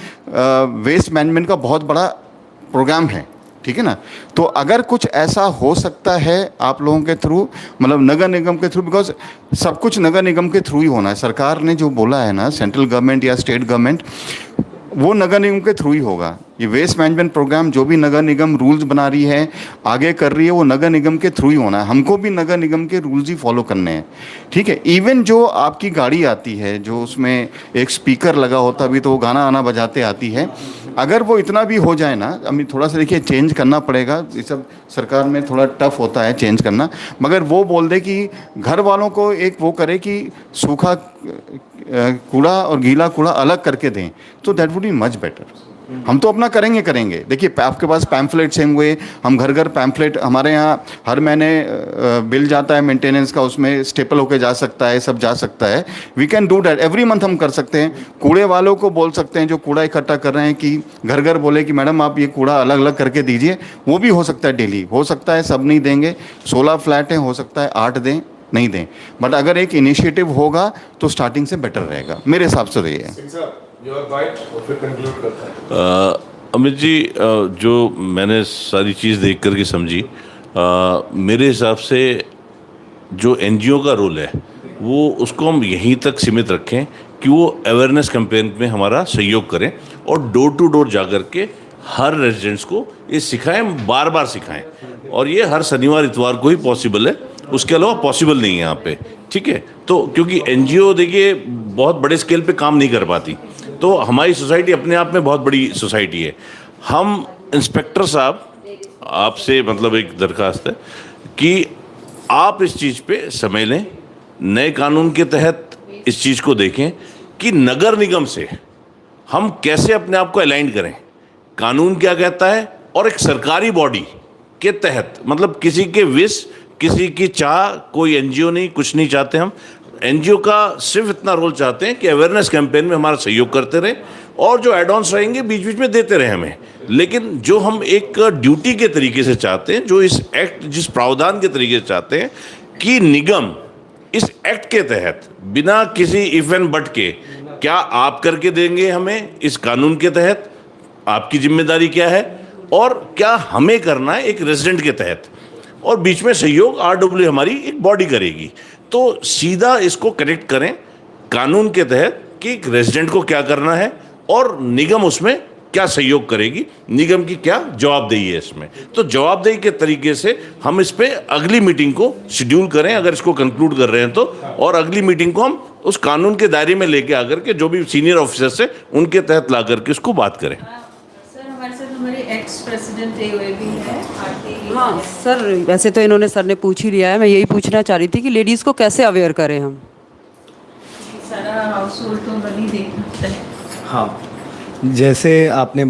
वेस्ट मैनेजमेंट का बहुत बड़ा प्रोग्राम है, ठीक है ना। तो अगर कुछ ऐसा हो सकता है आप लोगों के थ्रू, मतलब नगर निगम के थ्रू, बिकॉज सब कुछ नगर निगम के थ्रू ही होना है। सरकार ने जो बोला है ना, सेंट्रल गवर्नमेंट या स्टेट गवर्नमेंट, वो नगर निगम के थ्रू ही होगा। ये वेस्ट मैनेजमेंट प्रोग्राम जो भी नगर निगम रूल्स बना रही है, आगे कर रही है, वो नगर निगम के थ्रू ही होना है। हमको भी नगर निगम के रूल्स ही फॉलो करने हैं, ठीक है। इवन जो आपकी गाड़ी आती है, जो उसमें एक स्पीकर लगा होता भी तो वो गाना आना बजाते आती है, अगर वो इतना भी हो जाए ना, अभी थोड़ा सा देखिए चेंज करना पड़ेगा, ये सब सरकार में थोड़ा टफ होता है चेंज करना, मगर वो बोल दे कि घर वालों को एक वो करे कि सूखा कूड़ा और गीला कूड़ा अलग करके दें, तो that would be much better. हम तो अपना करेंगे। देखिए आपके पास पैम्फलेट्स होंगे, हम घर घर पैम्फलेट, हमारे यहाँ हर महीने बिल जाता है मेंटेनेंस का, उसमें स्टेपल होके जा सकता है, सब जा सकता है। We can do that, every month हम कर सकते हैं। कूड़े वालों को बोल सकते हैं जो कूड़ा इकट्ठा कर रहे हैं कि घर घर बोले कि मैडम आप ये कूड़ा अलग अलग करके दीजिए, वो भी हो सकता है डेली, हो सकता है सब नहीं देंगे, 16 फ्लैट हैं, हो सकता है 8 दें, नहीं दें, बट अगर एक इनिशिएटिव होगा तो स्टार्टिंग से बेटर रहेगा, मेरे हिसाब से। ये है
अमित जी, जो मैंने सारी चीज़ देख करके समझी, मेरे हिसाब से जो NGO का रोल है वो उसको हम यहीं तक सीमित रखें कि वो अवेयरनेस कैंपेन में हमारा सहयोग करें और डोर टू डोर जा कर के हर रेजिडेंट्स को ये सिखाएं, बार बार सिखाएं। और ये हर शनिवार इतवार को ही पॉसिबल है उसके अलावा पॉसिबल नहीं है यहाँ पे, ठीक है। तो क्योंकि एनजीओ देखिए बहुत बड़े स्केल पे काम नहीं कर पाती, तो हमारी सोसाइटी अपने आप में बहुत बड़ी सोसाइटी है। हम इंस्पेक्टर साहब आपसे मतलब एक दरख्वास्त है कि आप इस चीज़ पे समय लें, नए कानून के तहत इस चीज़ को देखें कि नगर निगम से हम कैसे अपने आप को अलाइन करें, कानून क्या कहता है, और एक सरकारी बॉडी के तहत, मतलब किसी के विश, किसी की चाह, कोई एनजीओ नहीं, कुछ नहीं चाहते हम। एनजीओ का सिर्फ इतना रोल चाहते हैं कि अवेयरनेस कैंपेन में हमारा सहयोग करते रहे और जो एड ऑन्स रहेंगे बीच बीच में देते रहे हमें। लेकिन जो हम एक ड्यूटी के तरीके से चाहते हैं, जो इस एक्ट जिस प्रावधान के तरीके से चाहते हैं कि निगम इस एक्ट के तहत बिना किसी इफ एंड बट के, क्या आप करके देंगे हमें इस कानून के तहत, आपकी जिम्मेदारी क्या है, और क्या हमें करना है एक रेजिडेंट के तहत, और बीच में सहयोग आरडब्ल्यू हमारी एक बॉडी करेगी। तो सीधा इसको कनेक्ट करें कानून के तहत कि एक रेजिडेंट को क्या करना है और निगम उसमें क्या सहयोग करेगी, निगम की क्या जवाबदेही है इसमें। तो जवाबदेही के तरीके से हम इस पे अगली मीटिंग को शेड्यूल करें, अगर इसको कंक्लूड कर रहे हैं तो, और अगली मीटिंग को हम उस कानून के दायरे में लेके आकर के जो भी सीनियर ऑफिसर्स है उनके तहत ला करके उसको बात करें।
सर हमारे साथ हमारे एक्स प्रेसिडेंट एओएबी है आरती।
हाँ सर, वैसे तो इन्होंने सर ने पूछ ही लिया है, मैं यही पूछना चाह रही थी कि लेडीज़ को कैसे अवेयर करें हम।
सारा हाउस होल्ड तो बनी देखता है।
हाँ, जैसे आपने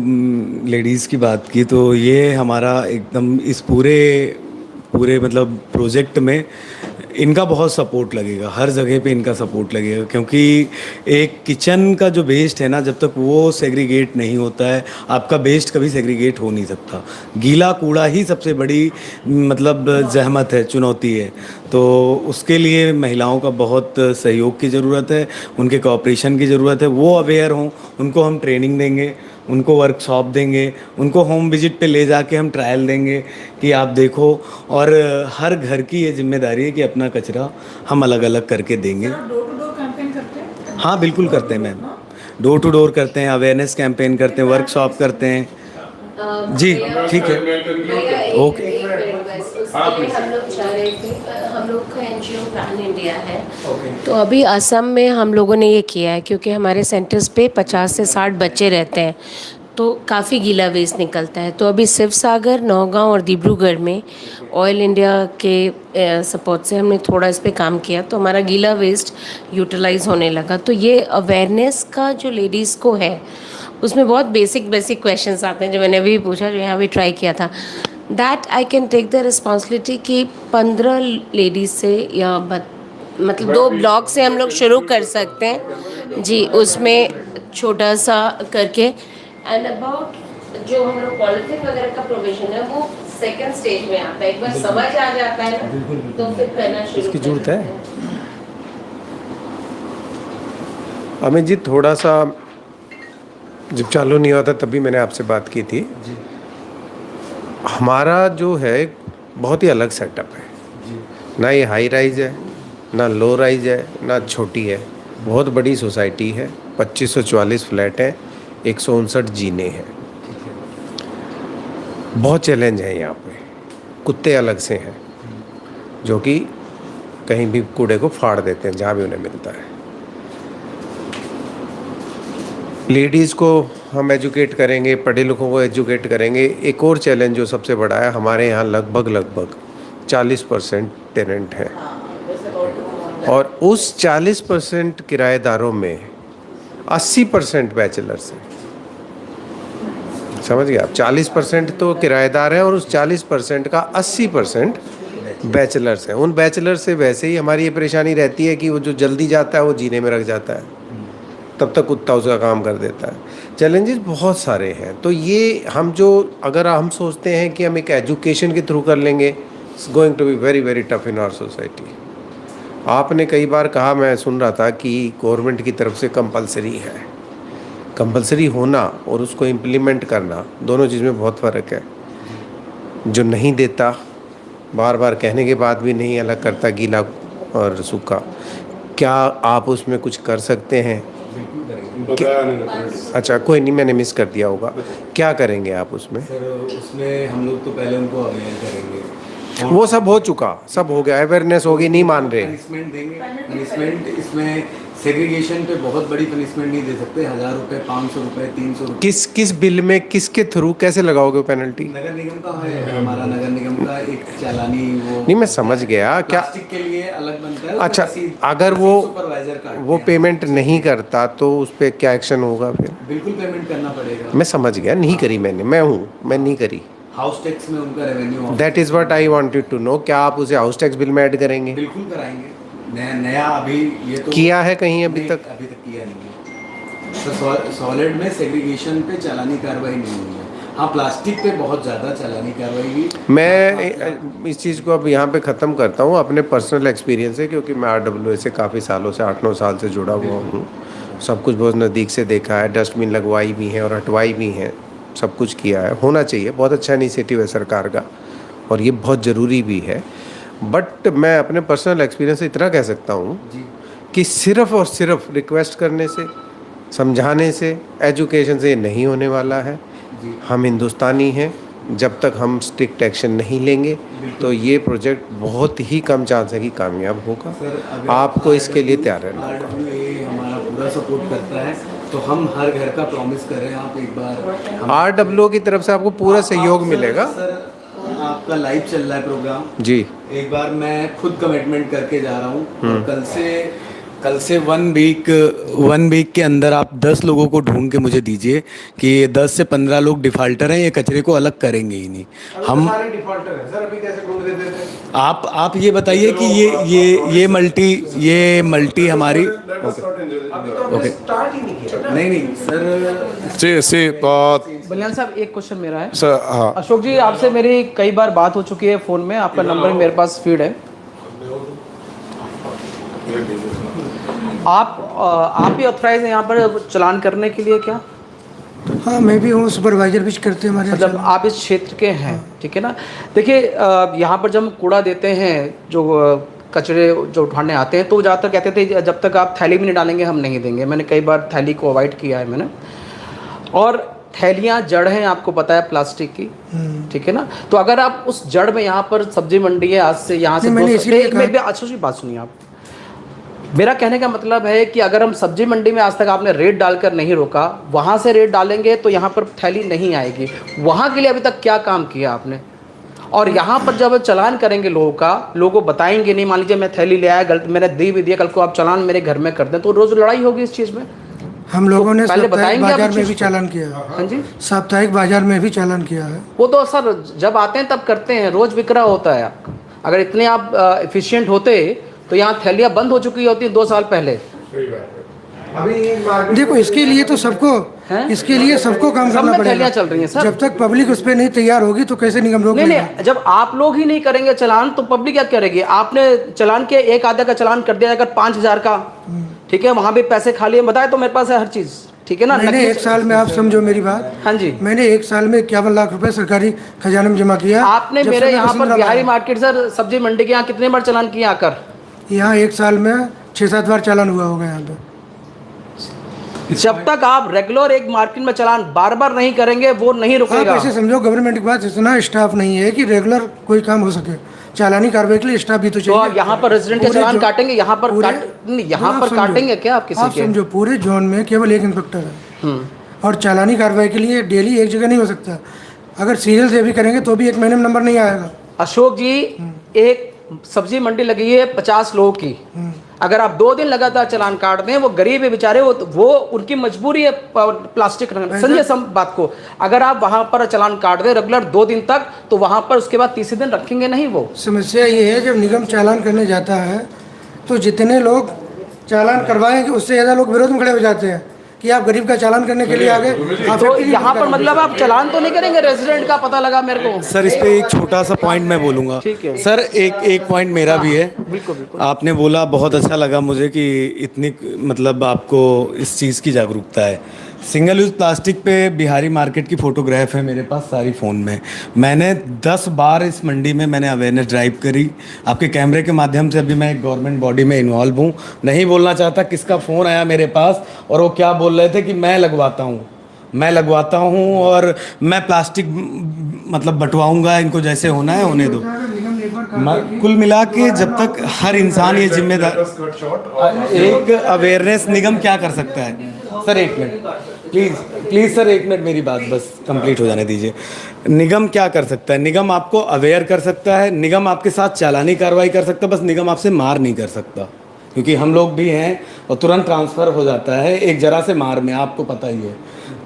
लेडीज़ की बात की, तो ये हमारा एकदम इस पूरे मतलब प्रोजेक्ट में इनका बहुत सपोर्ट लगेगा, हर जगह पे इनका सपोर्ट लगेगा, क्योंकि एक किचन का जो वेस्ट है ना, जब तक वो सेग्रीगेट नहीं होता है, आपका वेस्ट कभी सेग्रीगेट हो नहीं सकता। गीला कूड़ा ही सबसे बड़ी मतलब जहमत है, चुनौती है। तो उसके लिए महिलाओं का बहुत सहयोग की ज़रूरत है, उनके कोऑपरेशन की ज़रूरत है। वो अवेयर हों, उनको हम ट्रेनिंग देंगे, उनको वर्कशॉप देंगे, उनको होम विजिट पे ले जाके हम ट्रायल देंगे कि आप देखो। और हर घर की ये जिम्मेदारी है कि अपना कचरा हम अलग अलग करके देंगे।
डोर टू डोर कैंपेन करते हैं?
हाँ बिल्कुल करते हैं मैम, डोर टू डोर करते हैं, अवेयरनेस कैंपेन करते हैं, वर्कशॉप करते हैं। जी ठीक है, ओके।
हम लोग चाह रहे थे, हम लोग का एनजीओ पैन इंडिया है, तो अभी असम में हम लोगों ने ये किया है, क्योंकि हमारे सेंटर्स पे 50 से 60 बच्चे रहते हैं, तो काफ़ी गीला वेस्ट निकलता है। तो अभी शिवसागर, नौगांव और डिब्रूगढ़ में ऑयल इंडिया के सपोर्ट से हमने थोड़ा इस पे काम किया, तो हमारा गीला वेस्ट यूटिलाइज होने लगा। तो ये अवेयरनेस का जो लेडीज़ को है, उसमें बहुत बेसिक क्वेश्चंस आते हैं, जो मैंने अभी पूछा, जो यहाँ भी ट्राई किया था। That I can take the responsibility कि 15 लेडीज़ से या मतलब 2 ब्लॉक से हम लोग शुरू कर सकते हैं जी, उसमें छोटा सा करके। एंड अबाउट जो हम लोग पॉलिथिन वगैरह का प्रोविजन है, वो सेकंड स्टेज में आता है। एक बार समझ आ जाता है तो फिर करना शुरू
इसकी जरूरत है। अमित जी, थोड़ा सा जब चालू नहीं हुआ था तभी मैंने आपसे बात की थी। हमारा जो है बहुत ही अलग सेटअप है, ना ये हाई राइज है, ना लो राइज है, ना छोटी है। बहुत बड़ी सोसाइटी है, 2544 फ्लैट हैं, 159 जीने हैं। बहुत चैलेंज है यहाँ पे। कुत्ते अलग से हैं जो कि कहीं भी कूड़े को फाड़ देते हैं जहाँ भी उन्हें मिलता है। लेडीज़ को हम एजुकेट करेंगे, पढ़े लिखों को एजुकेट करेंगे। एक और चैलेंज जो सबसे बड़ा है, हमारे यहाँ लगभग 40% टेनेंट हैं, और उस 40% किराएदारों में 80% बैचलर्स हैं। समझ गए आप? 40% तो किराएदार हैं और उस 40% का 80% बैचलर्स हैं। उन बैचलर्स से वैसे ही हमारी ये परेशानी रहती है कि वो जो जल्दी जाता है वो जीने में रख जाता है, तब तक कुत्ता उसका काम कर देता है। चैलेंजेस बहुत सारे हैं। तो ये अगर हम सोचते हैं कि हम एक एजुकेशन के थ्रू कर लेंगे, it's going to be very very tough in our society. आपने कई बार कहा, मैं सुन रहा था कि गवर्नमेंट की तरफ से कंपलसरी है। कंपलसरी होना और उसको इम्प्लीमेंट करना, दोनों चीज़ में बहुत फ़र्क है। जो नहीं देता, बार बार कहने के बाद भी नहीं अलग करता गीला और सूखा, क्या आप उसमें कुछ कर सकते हैं?
बताया नहीं डेफिनेटली।
अच्छा कोई नहीं, मैंने मिस कर दिया होगा। क्या करेंगे आप उसमें?
सर उसमें हम लोग तो पहले उनको अवेयर करेंगे,
वो सब हो चुका, सब हो गया, अवेयरनेस होगी, नहीं मान रहे।
पनिशमेंट देंगे। पनिशमेंट इसमें सेग्रीगेशन पे बहुत बड़ी पनिशमेंट नहीं दे सकते, 1000 रुपये, 500 रुपये, 300 रुपये।
किस बिल में, किसके थ्रू कैसे लगाओगे पेनल्टी?
नगर निगम का है, हमारा नगर निगम का एक चालानी वो
नहीं, मैं समझ गया। क्या
प्लास्टिक के लिए अलग बनता है।
अच्छा, अगर
सुपरवाइजर का
वो पेमेंट नहीं करता तो उस पर क्या एक्शन होगा फिर?
बिल्कुल पेमेंट करना पड़ेगा।
मैं समझ गया, नहीं करी मैंने, मैं नहीं करी।
हाउस टैक्स में उनका revenue
that is what I wanted to know. क्या आप उसे हाउस टैक्स बिल में ऐड करेंगे?
बिल्कुल कराएंगे। नया अभी ये तो
किया है कहीं अभी
नहीं,
तक?
अभी तक किया नहीं है। तो सॉलिड में सेग्रीगेशन पे चालानी कार्रवाई नहीं हुई है। हाँ, प्लास्टिक पे बहुत ज़्यादा चालानी कार्रवाई हुई।
मैं इस चीज़ को अब यहाँ पे ख़त्म करता हूँ अपने पर्सनल एक्सपीरियंस से, क्योंकि मैं RWA से काफ़ी सालों से 8-9 साल से जुड़ा हुआ हूँ। सब कुछ बहुत नज़दीक से देखा है, डस्टबिन लगवाई भी हैं और हटवाई भी हैं, सब कुछ किया है। होना चाहिए, बहुत अच्छा इनिशिएटिव है सरकार का और ये बहुत ज़रूरी भी है। बट मैं अपने पर्सनल एक्सपीरियंस से इतना कह सकता हूँ कि सिर्फ़ और सिर्फ रिक्वेस्ट करने से, समझाने से, एजुकेशन से ये नहीं होने वाला है। हम हिंदुस्तानी हैं, जब तक हम स्ट्रिक्ट एक्शन नहीं लेंगे तो ये प्रोजेक्ट बहुत ही कम चांस है कि कामयाब होगा। आपको इसके लिए तैयार रहना होगा।
RWA हमारा पूरा सपोर्ट करता है, तो हम हर घर का प्रॉमिस करें। आप एक बार
RWA की तरफ से आपको पूरा सहयोग मिलेगा।
सर आपका लाइव चल रहा है प्रोग्राम
जी,
एक बार मैं खुद कमिटमेंट करके जा रहा हूँ और कल से 1 वीक के अंदर आप 10 लोगों को ढूंढ के मुझे दीजिए कि 10 से 15 लोग डिफाल्टर हैं, ये कचरे को अलग करेंगे ही नहीं। हम
सारे डिफॉल्टर हैं सर, अभी कैसे ढूंढ देते थे?
आप ये बताइए कि ये मल्टी हमारी ओके
स्टार्ट ही नहीं किया।
नहीं सर
से
बलियान साहब, एक क्वेश्चन मेरा है।
सर हाँ,
अशोक जी, आपसे मेरी कई बार बात हो चुकी है फ़ोन में, आपका नंबर मेरे पास फीड है। आप ही ऑथराइज हैं यहाँ पर चलान करने के लिए क्या?
हाँ, मैं भी हूँ, सुपरवाइजर भी करते हैं हमारे
मतलब आप इस क्षेत्र के हैं, ठीक है ना? देखिए, यहाँ पर जब हम कूड़ा देते हैं, जो कचरे जो उठाने आते हैं, तो ज़्यादातर कहते थे जब तक आप थैली में नहीं डालेंगे हम नहीं देंगे। मैंने कई बार थैली को अवॉइड किया है मैंने। और थैलियाँ जड़ हैं, आपको पता है, प्लास्टिक की, ठीक है ना? तो अगर आप उस जड़ में, यहाँ पर सब्जी मंडी है, आज से यहाँ से बात सुनिए आप। मेरा कहने का मतलब है कि अगर हम सब्जी मंडी में आज तक आपने रेट डालकर नहीं रोका, वहाँ से रेट डालेंगे तो यहाँ पर थैली नहीं आएगी। वहाँ के लिए अभी तक क्या काम किया आपने? और यहाँ पर जब चलान करेंगे लोगों का, लोगों को बताएंगे नहीं, मान लीजिए मैं थैली ले आया, गलत मैंने दी भी दिया, कल को आप चलान मेरे घर में कर दें तो रोज़ लड़ाई होगी इस चीज़ में।
हम लोगों ने
पहले
साप्ताहिक
बताएंगे
बाजार
आप
में
इस
भी
चीज़ को?
चालान किया है।
हाँ जी,
साप्ताहिक बाजार में भी चालान किया है।
वो तो सर जब आते हैं तब करते हैं, रोज़ विक्रय होता है आपका। अगर इतने आप एफिशिएंट होते तो यहाँ थैलियाँ बंद हो चुकी होती 2 साल पहले।
अभी
देखो, इसके लिए तो सबको काम
सब
करना
में
पड़ेगा।
थैलियाँ चल रही हैं सर।
जब तक पब्लिक उस पर नहीं तैयार होगी तो कैसे निगम रोक
नहीं
लेगा?
नहीं, जब आप लोग ही नहीं करेंगे चलान तो पब्लिक क्या करेगी? आपने चलान के एक आधा का चलान कर दिया, अगर 5000 का, ठीक है, वहाँ भी पैसे खाली हैं, बताए तो मेरे पास है हर चीज़, ठीक है ना?
मैंने एक साल में, आप समझो मेरी बात,
हाँ जी,
मैंने एक साल में 51 लाख रुपए सरकारी खजाने में जमा किया।
आपने
जब
मेरे
से मैं
यहाँ पर
वसुंधरा
बिहारी
लाया।
मार्केट सर सब्जी मंडी के यहाँ कितने बार चलान किया आकर?
यहाँ एक साल में 6-7 बार चालान हुआ होगा यहाँ पे।
जब तक आप रेगुलर एक मार्केट में चलान बार बार नहीं करेंगे वो नहीं
आप
रुकेगा।
ऐसे समझो, गवर्नमेंट के पास इतना स्टाफ नहीं है कि रेगुलर कोई काम हो सके। चालानी कार्रवाई के लिए स्टाफ भी तो
तो
चाहिए।
आप यहाँ पर रेजिडेंट के
पूरे
चलान
जो-
काटेंगे, यहाँ पर
पूरे-
यहाँ
आप
पर
समझो,
काटेंगे क्या आप किसी
आप
के?
समझो, पूरे जोन में केवल एक इंस्पेक्टर है और चालानी कार्रवाई के लिए डेली एक जगह नहीं हो सकता। अगर सीरियल से भी करेंगे तो भी एक महीने में नंबर नहीं आएगा।
अशोक जी, एक सब्जी मंडी लगी है 50 लोगों की, अगर आप 2 दिन लगातार चलान काट दें, वो गरीब है बेचारे, वो उनकी मजबूरी है प्लास्टिक रखना। समझिए सब बात को। अगर आप वहां पर चलान काट दें रेगुलर 2 दिन तक, तो वहां पर उसके बाद तीसरे दिन रखेंगे नहीं वो।
समस्या ये है, जब निगम चालान करने जाता है तो जितने लोग चालान करवाएंगे उससे ज़्यादा लोग विरोध में खड़े हो जाते हैं कि आप गरीब का चालान करने के लिए आ गए।
तो यहाँ पर मतलब आप चलान तो नहीं करेंगे रेजिडेंट का, पता लगा मेरे को।
सर इस पे एक छोटा सा पॉइंट मैं बोलूँगा।
ठीक है
सर, एक पॉइंट मेरा भी है।
बिल्कुल।
आपने बोला, बहुत अच्छा लगा मुझे कि इतनी मतलब आपको इस चीज़ की जागरूकता है। सिंगल यूज़ प्लास्टिक पे बिहारी मार्केट की फ़ोटोग्राफ है मेरे पास सारी फ़ोन में। मैंने 10 बार इस मंडी में मैंने अवेयरनेस ड्राइव करी। आपके कैमरे के माध्यम से अभी मैं एक गवर्नमेंट बॉडी में इन्वॉल्व हूँ। नहीं बोलना चाहता किसका फ़ोन आया मेरे पास और वो क्या बोल रहे थे कि मैं लगवाता हूँ और मैं प्लास्टिक मतलब बंटवाऊँगा, इनको जैसे होना है होने दो। कुल मिला के जब तक हर इंसान ये जिम्मेदार, एक अवेयरनेस निगम क्या कर सकता है सर, एक मिनट प्लीज़ सर, एक मिनट मेरी बात बस कंप्लीट हो जाने दीजिए। निगम क्या कर सकता है? निगम आपको अवेयर कर सकता है, निगम आपके साथ चालानी कार्रवाई कर सकता है, बस निगम आपसे मार नहीं कर सकता, क्योंकि हम लोग भी हैं और तुरंत ट्रांसफ़र हो जाता है एक जरा से मार में, आपको पता ही है।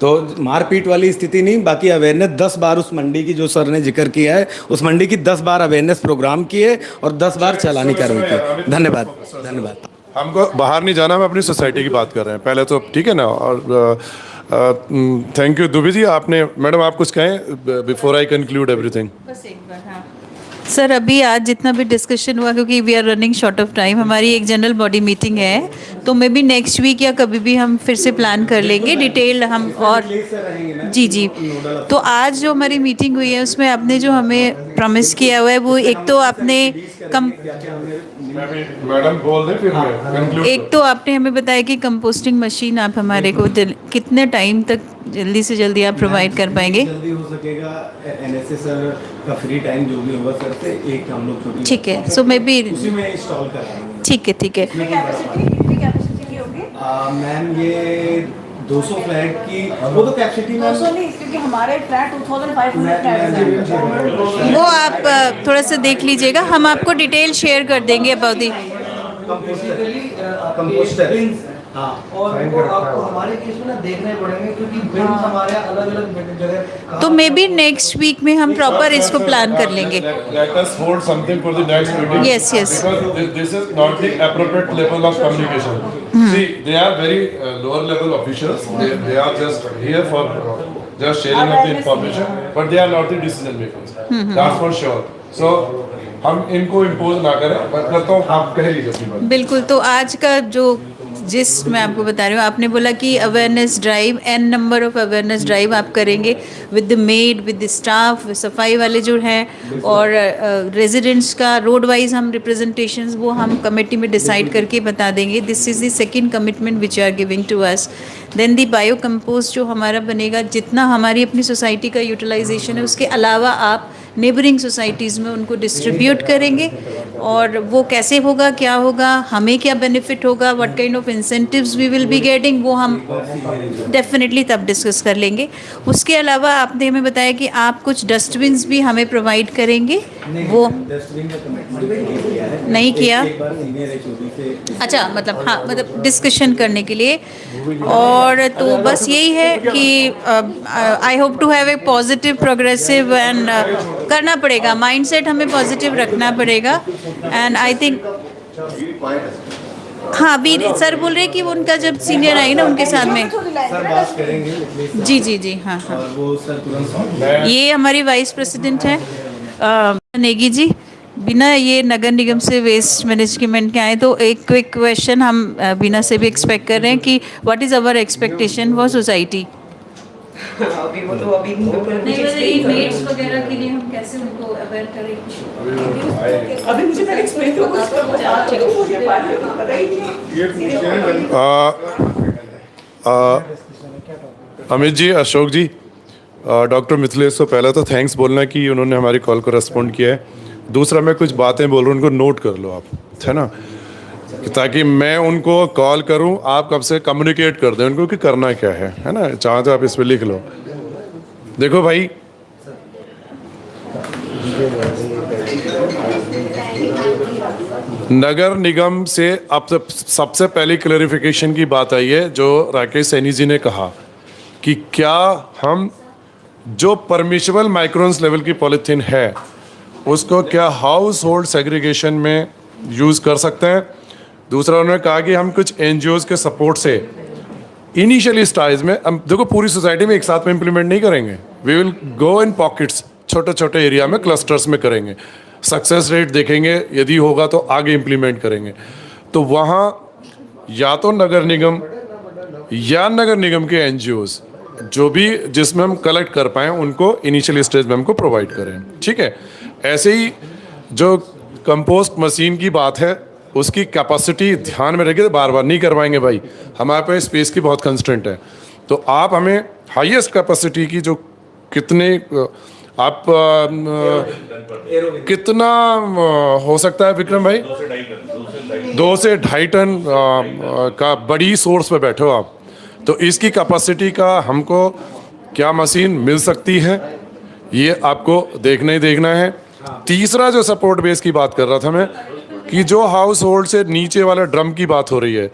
तो मारपीट वाली स्थिति नहीं, बाकी अवेयरनेस 10 बार उस मंडी की जो सर ने जिक्र किया है, उस मंडी की 10 बार अवेयरनेस प्रोग्राम किए और 10 बार चालानी कार्रवाई की। धन्यवाद।
हमको बाहर नहीं जाना, हम अपनी सोसाइटी की बात कर रहे हैं पहले तो, ठीक है ना। और थैंक यू दुबे जी। आपने मैडम आप कुछ कहें बिफोर आई कंक्लूड एवरीथिंग?
बस एक बार, हाँ सर, अभी आज जितना भी डिस्कशन हुआ, क्योंकि we are running short of time, हमारी एक जनरल बॉडी मीटिंग है, तो मे बी नेक्स्ट वीक या कभी भी हम फिर से प्लान कर लेंगे डिटेल हम। और जी, तो आज जो हमारी मीटिंग हुई है उसमें आपने जो हमें प्रॉमिस किया हुआ है वो एक तो आपने
मैडम बोल दें फिर मैं conclude
एक तो आपने हमें बताया कि कंपोस्टिंग मशीन आप हमारे को कितने टाइम तक जल्दी से जल्दी आप प्रोवाइड कर पाएंगे?
जल्दी हो सकेगा। एनएसएस सर का फ्री टाइम जो भी होगा सर से एक हम लोग छोटी,
ठीक है, सो मे बी
उसी में इंस्टॉल कराएंगे।
ठीक है।
मैम ये 200 फ्लैट की, वो तो कैपेसिटी में
200 नहीं, क्योंकि हमारे फ्लैट 2500 फ्लैट्स हैं।
वो आप थोड़ा सा देख लीजिएगा, हम आपको डिटेल शेयर कर देंगे अबाउट दी
कंपोस्टर। हाँ,
और वो आपको हमारे केस में ना देखने पड़ेंगे, क्योंकि बिल हमारे अलग-अलग जगह।
तो मे बी नेक्स्ट वीक में हम प्रॉपर इसको प्लान कर लेंगे।
Let us hold something for the next meeting.
Yes.
Because this is not the appropriate level of communication. See, they are very lower level officials. They are just here for just sharing of the information, but they are not the decision makers. That's for sure. So हम इनको impose ना करें, मैं करता हूँ, आप कह लीजिए अपनी बात।
बिल्कुल, तो आज का जो जिस मैं आपको बता रही हूँ, आपने बोला कि awareness drive, n number of awareness drive आप करेंगे with the made, with the staff, सफाई वाले जो हैं, और रेजिडेंट्स का रोड वाइज हम रिप्रेजेंटेशंस वो हम कमेटी में डिसाइड करके बता देंगे। This is the second commitment which you are giving to us. Then the bio compost जो हमारा बनेगा, जितना हमारी अपनी सोसाइटी का यूटिलाइजेशन है, उसके अलावा आप नेबरिंग सोसाइटीज़ में उनको डिस्ट्रीब्यूट करेंगे। और वो कैसे होगा, क्या होगा, हमें क्या बेनिफिट होगा, what kind of incentives we will be getting, वो हम डेफिनेटली तब डिस्कस कर लेंगे। उसके अलावा आपने हमें बताया कि आप कुछ डस्टबिन्स भी हमें प्रोवाइड करेंगे। वो नहीं किया? अच्छा, मतलब हाँ, मतलब डिस्कशन करने के लिए। और तो बस यही है कि I hope to have a positive, progressive and करना पड़ेगा, माइंडसेट हमें पॉजिटिव रखना पड़ेगा। एंड आई थिंक हाँ, अभी सर बोल रहे कि वो उनका जब सीनियर आई ना उनके साथ में
सर बात करेंगे।
जी हाँ।
और वो सर तुरंत
ये हमारी वाइस प्रेसिडेंट है नेगी जी। बिना ये नगर निगम से वेस्ट मैनेजमेंट के आए, तो एक क्विक क्वेश्चन हम बिना से भी एक्सपेक्ट कर रहे हैं कि what is our expectation for society? नहीं, मतलब मेड्स वगैरह के लिए हम कैसे उनको अवेयर करें?
अभी मुझे पहले एक्सप्लेन तो
अमित जी, अशोक जी, डॉक्टर मिथिलेश को पहले तो थैंक्स बोलना कि उन्होंने हमारी कॉल को रेस्पॉन्ड किया है। दूसरा, मैं कुछ बातें बोल रहा हूँ, उनको नोट कर लो आप, है ना, ताकि मैं उनको कॉल करूं, आप कब से कम्युनिकेट कर दें उनको कि करना क्या है ना। चाहे तो आप इस पे लिख लो। देखो भाई, नगर निगम से अब सबसे पहली क्लैरिफिकेशन की बात आई है, जो राकेश सैनी जी ने कहा कि क्या हम जो परमिशेबल माइक्रोन्स लेवल की पॉलीथीन है उसको क्या हाउस होल्ड सेग्रीगेशन में यूज़ कर सकते हैं। दूसरा, उन्होंने कहा कि हम कुछ NGOs के सपोर्ट से इनिशियली स्टेज में, हम देखो पूरी सोसाइटी में एक साथ में इम्प्लीमेंट नहीं करेंगे, we will go in pockets, छोटे छोटे एरिया में, क्लस्टर्स में करेंगे। सक्सेस रेट देखेंगे, यदि होगा तो आगे इम्प्लीमेंट करेंगे। तो वहाँ या तो नगर निगम या नगर निगम के एनजीओज जो भी जिसमें हम कलेक्ट कर पाएँ उनको इनिशियल स्टेज में हमको प्रोवाइड करें, ठीक है। ऐसे ही जो कंपोस्ट मशीन की बात है उसकी कैपेसिटी ध्यान में रखिए, बार बार नहीं करवाएंगे भाई, हमारे पास स्पेस की बहुत कंस्ट्रेंट है। तो आप हमें हाईएस्ट कैपेसिटी की जो कितने आप कितना हो सकता है विक्रम भाई, 2 से 2.5 टन का बड़ी सोर्स पे बैठे हो आप, तो इसकी कैपेसिटी का हमको क्या मशीन मिल सकती है ये आपको देखना ही देखना है। तीसरा जो सपोर्ट बेस की बात कर रहा था मैं कि जो हाउस होल्ड से नीचे वाला ड्रम की बात हो रही है,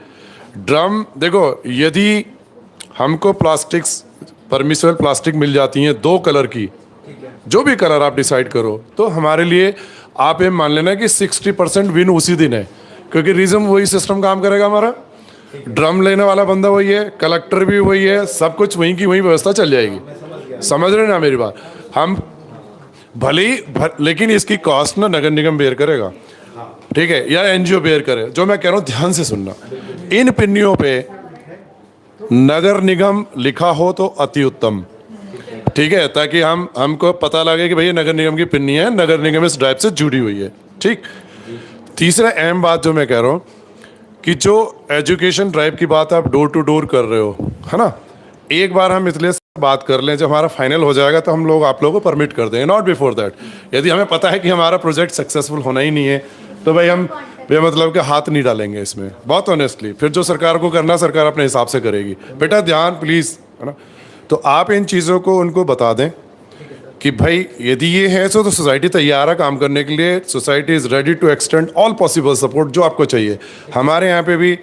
ड्रम देखो यदि हमको प्लास्टिक्स परमिसिबल प्लास्टिक मिल जाती हैं 2 कलर की, जो भी कलर आप डिसाइड करो, तो हमारे लिए आप ये मान लेना कि 60% विन उसी दिन है, क्योंकि रीजन वही सिस्टम काम करेगा हमारा, ड्रम लेने वाला बंदा वही है, कलेक्टर भी वही है, सब कुछ वहीं की वहीं व्यवस्था चल जाएगी। समझ रहे ना मेरी बात? हम भले ही लेकिन इसकी कॉस्ट ना नगर निगम बेयर करेगा, ठीक है, या एनजीओ बेयर करे। जो मैं कह रहा हूँ ध्यान से सुनना, इन पिन्नियों पे नगर निगम लिखा हो तो अति उत्तम, ठीक है, ताकि हमको पता लगे कि भैया नगर निगम की पिन्नी है, नगर निगम इस ड्राइव से जुड़ी हुई है, ठीक। तीसरा अहम बात जो मैं कह रहा हूँ कि जो एजुकेशन ड्राइव की बात आप डोर टू डोर कर रहे हो, है ना, एक बार हम इसलिए बात कर लें, जब हमारा फाइनल हो जाएगा तो हम लोग आप लोगों को परमिट कर देंगे, नॉट बिफोर दैट। यदि हमें पता है कि हमारा प्रोजेक्ट सक्सेसफुल होना ही नहीं है तो भाई हम बेमतलब के हाथ नहीं डालेंगे इसमें, बहुत ऑनेस्टली। फिर जो सरकार को करना सरकार अपने हिसाब से करेगी। बेटा ध्यान प्लीज़, है ना। तो आप इन चीज़ों को उनको बता दें कि भाई यदि ये है तो सोसाइटी तैयार है काम करने के लिए, society is ready to extend all possible support जो आपको चाहिए। हमारे यहाँ पे भी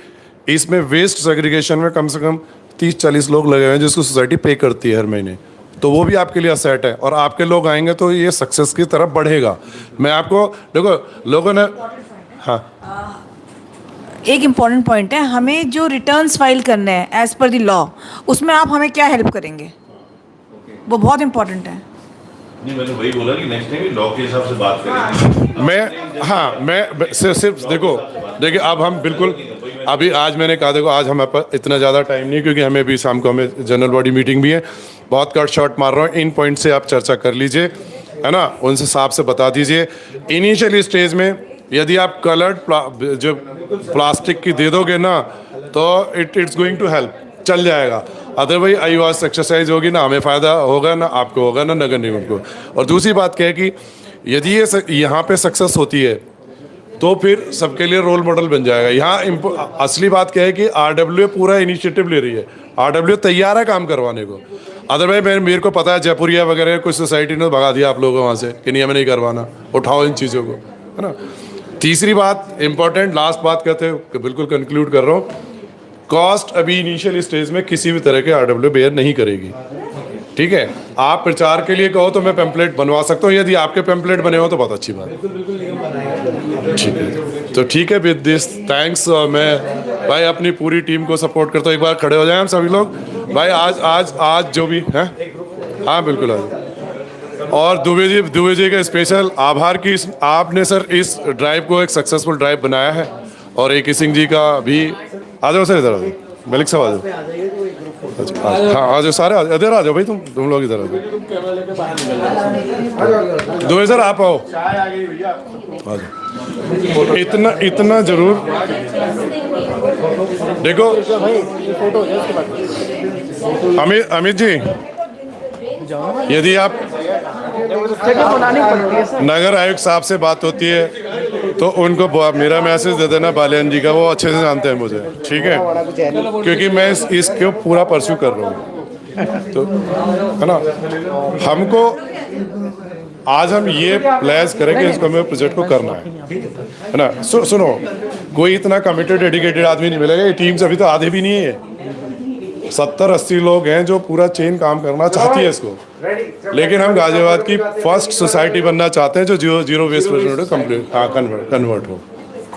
इसमें वेस्ट सेग्रीगेशन में कम से कम 30-40 लोग लगे हुए हैं जिसको सोसाइटी पे करती है हर महीने, तो वो भी आपके लिए असेट है, और आपके लोग आएंगे तो ये सक्सेस की तरफ बढ़ेगा। मैं आपको देखो लोगों ने, हाँ
एक इम्पॉर्टेंट पॉइंट है, हमें जो रिटर्न्स फाइल करने हैं एज पर द लॉ, उसमें आप हमें क्या हेल्प करेंगे, वो बहुत इम्पोर्टेंट है।
नहीं, मैंने वही बोला कि नेक्स्ट टाइम लॉ के हिसाब से बात करेंगे।
मैं सिर्फ देखिए अब हम बिल्कुल अभी आज मैंने कहा देखो आज हमारे पास इतना ज़्यादा टाइम नहीं है, क्योंकि हमें भी शाम को हमें जनरल बॉडी मीटिंग भी है, बहुत कट शॉट मार रहा हूँ। इन पॉइंट से आप चर्चा कर लीजिए, है ना, उनसे हिसाब से बता दीजिए। इनिशियली स्टेज में यदि आप कलर्ड जो प्लास्टिक की दे दोगे ना तो इट्स गोइंग टू हेल्प, चल जाएगा। अदरवाइज आई वॉज एक्सरसाइज होगी ना, हमें फ़ायदा होगा ना आपको होगा ना नगर निगम को। और दूसरी बात क्या है कि यदि ये यहाँ पे सक्सेस होती है तो फिर सबके लिए रोल मॉडल बन जाएगा। यहाँ असली बात क्या है कि RWA पूरा इनिशिएटिव ले रही है, RWA तैयार है काम करवाने को। अदरवाइज मेरे को पता है जयपुरिया वगैरह कुछ सोसाइटी ने भगा दिया आप लोगों वहाँ से कि नहीं हमें नहीं करवाना, उठाओ इन चीज़ों को, है ना। तीसरी बात इंपॉर्टेंट लास्ट बात कहते हैं, बिल्कुल कंक्लूड कर रहा हूँ, कॉस्ट अभी इनिशियल स्टेज में किसी भी तरह के RWA बेयर नहीं करेगी, ठीक है। आप प्रचार के लिए कहो तो मैं पैम्पलेट बनवा सकता हूँ, यदि आपके पैम्पलेट बने हो तो बहुत अच्छी बात है, ठीक है। तो ठीक है, विद दिस थैंक्स। मैं भाई अपनी पूरी टीम को सपोर्ट करता हूँ। एक बार खड़े हो जाए हम सभी लोग भाई, आज जो भी है, हाँ बिल्कुल आज। और दुबे जी का स्पेशल आभार कि आपने सर इस ड्राइव को एक सक्सेसफुल ड्राइव बनाया है। और AK सिंह जी का भी, आ जाओ सर इधर आ जाओ, मलिक साहब आ जाओ, हाँ आ जाओ सारे, इधर आ जाओ भाई, तुम लोग इधर आ जाओ। दुबे सर आप आओ, आ जाओ, इतना जरूर देखो। अमित जी, यदि आप नगर आयुक्त साहब से बात होती है तो उनको मेरा मैसेज दे देना बालियान जी का, वो अच्छे से जानते हैं मुझे, ठीक है, क्योंकि मैं इसको पूरा परस्यू कर रहा हूँ, तो है ना। हमको आज हम ये प्लान करें कि इसको हमें प्रोजेक्ट को करना है ना। सुनो, कोई इतना कमिटेड डेडिकेटेड आदमी नहीं मिलेगा, ये टीम से अभी तो आधे भी नहीं है, 70-80 लोग हैं जो पूरा चेन काम करना चाहती है इसको। लेकिन हम गाजियाबाद की फर्स्ट सोसाइटी बनना चाहते हैं जो जीरो वेस्ट कंप्लीट कन्वर्ट हो,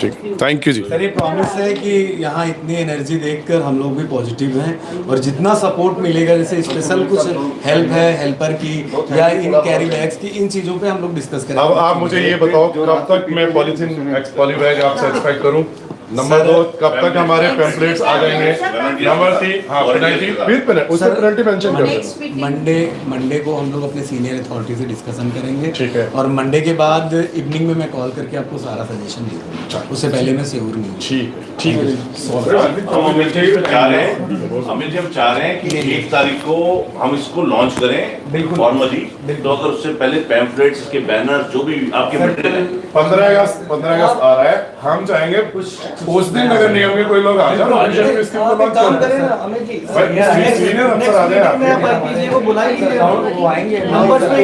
ठीक। Thank you ji.
सर ये प्रॉमिस है कि यहाँ इतनी एनर्जी देखकर हम लोग भी पॉजिटिव हैं, और जितना सपोर्ट मिलेगा, जैसे स्पेशल कुछ हेल्प है हेल्पर की या इन कैरी बैग्स की, इन चीज़ों पे हम लोग डिस्कस करेंगे।
अब आप मुझे ये बताओ कब तक मैं पॉलीथीन एक्स पॉली बैग आपसे एक्सपेक्ट करूँ? नंबर 2, कब तक हमारे पेम्पलेट्स आ जाएंगे? नंबर 3, हाँ पेनल्टी, फिर पेनल्टी, उससे पेनल्टी मेंशन कर देना।
मंडे को हम लोग अपने सीनियर अथॉरिटी से डिस्कशन करेंगे।
ठीक है।
और मंडे के बाद इवनिंग में मैं कॉल करके आपको सारा सजेशन दे दूँगा, उससे पहले मैं श्योर नहीं हूँ।
ठीक है
हम अमित जी चाह रहे हैं, अमित जी हम चाह रहे हैं कि 1 तारीख को हम इसको लॉन्च करें फॉर्मली। तो अगर उससे पहले पैम्फलेट्स के बैनर जो भी आपके मटेरियल है
15 अगस्त आ रहा है, हम चाहेंगे उस दिन नगर निगम के कोई लोग आ जाए,
काम करें ना अमित जी,
सीनियर अफसर आ जाए,
को बुलाइए, वो आएंगे नंबर्स पे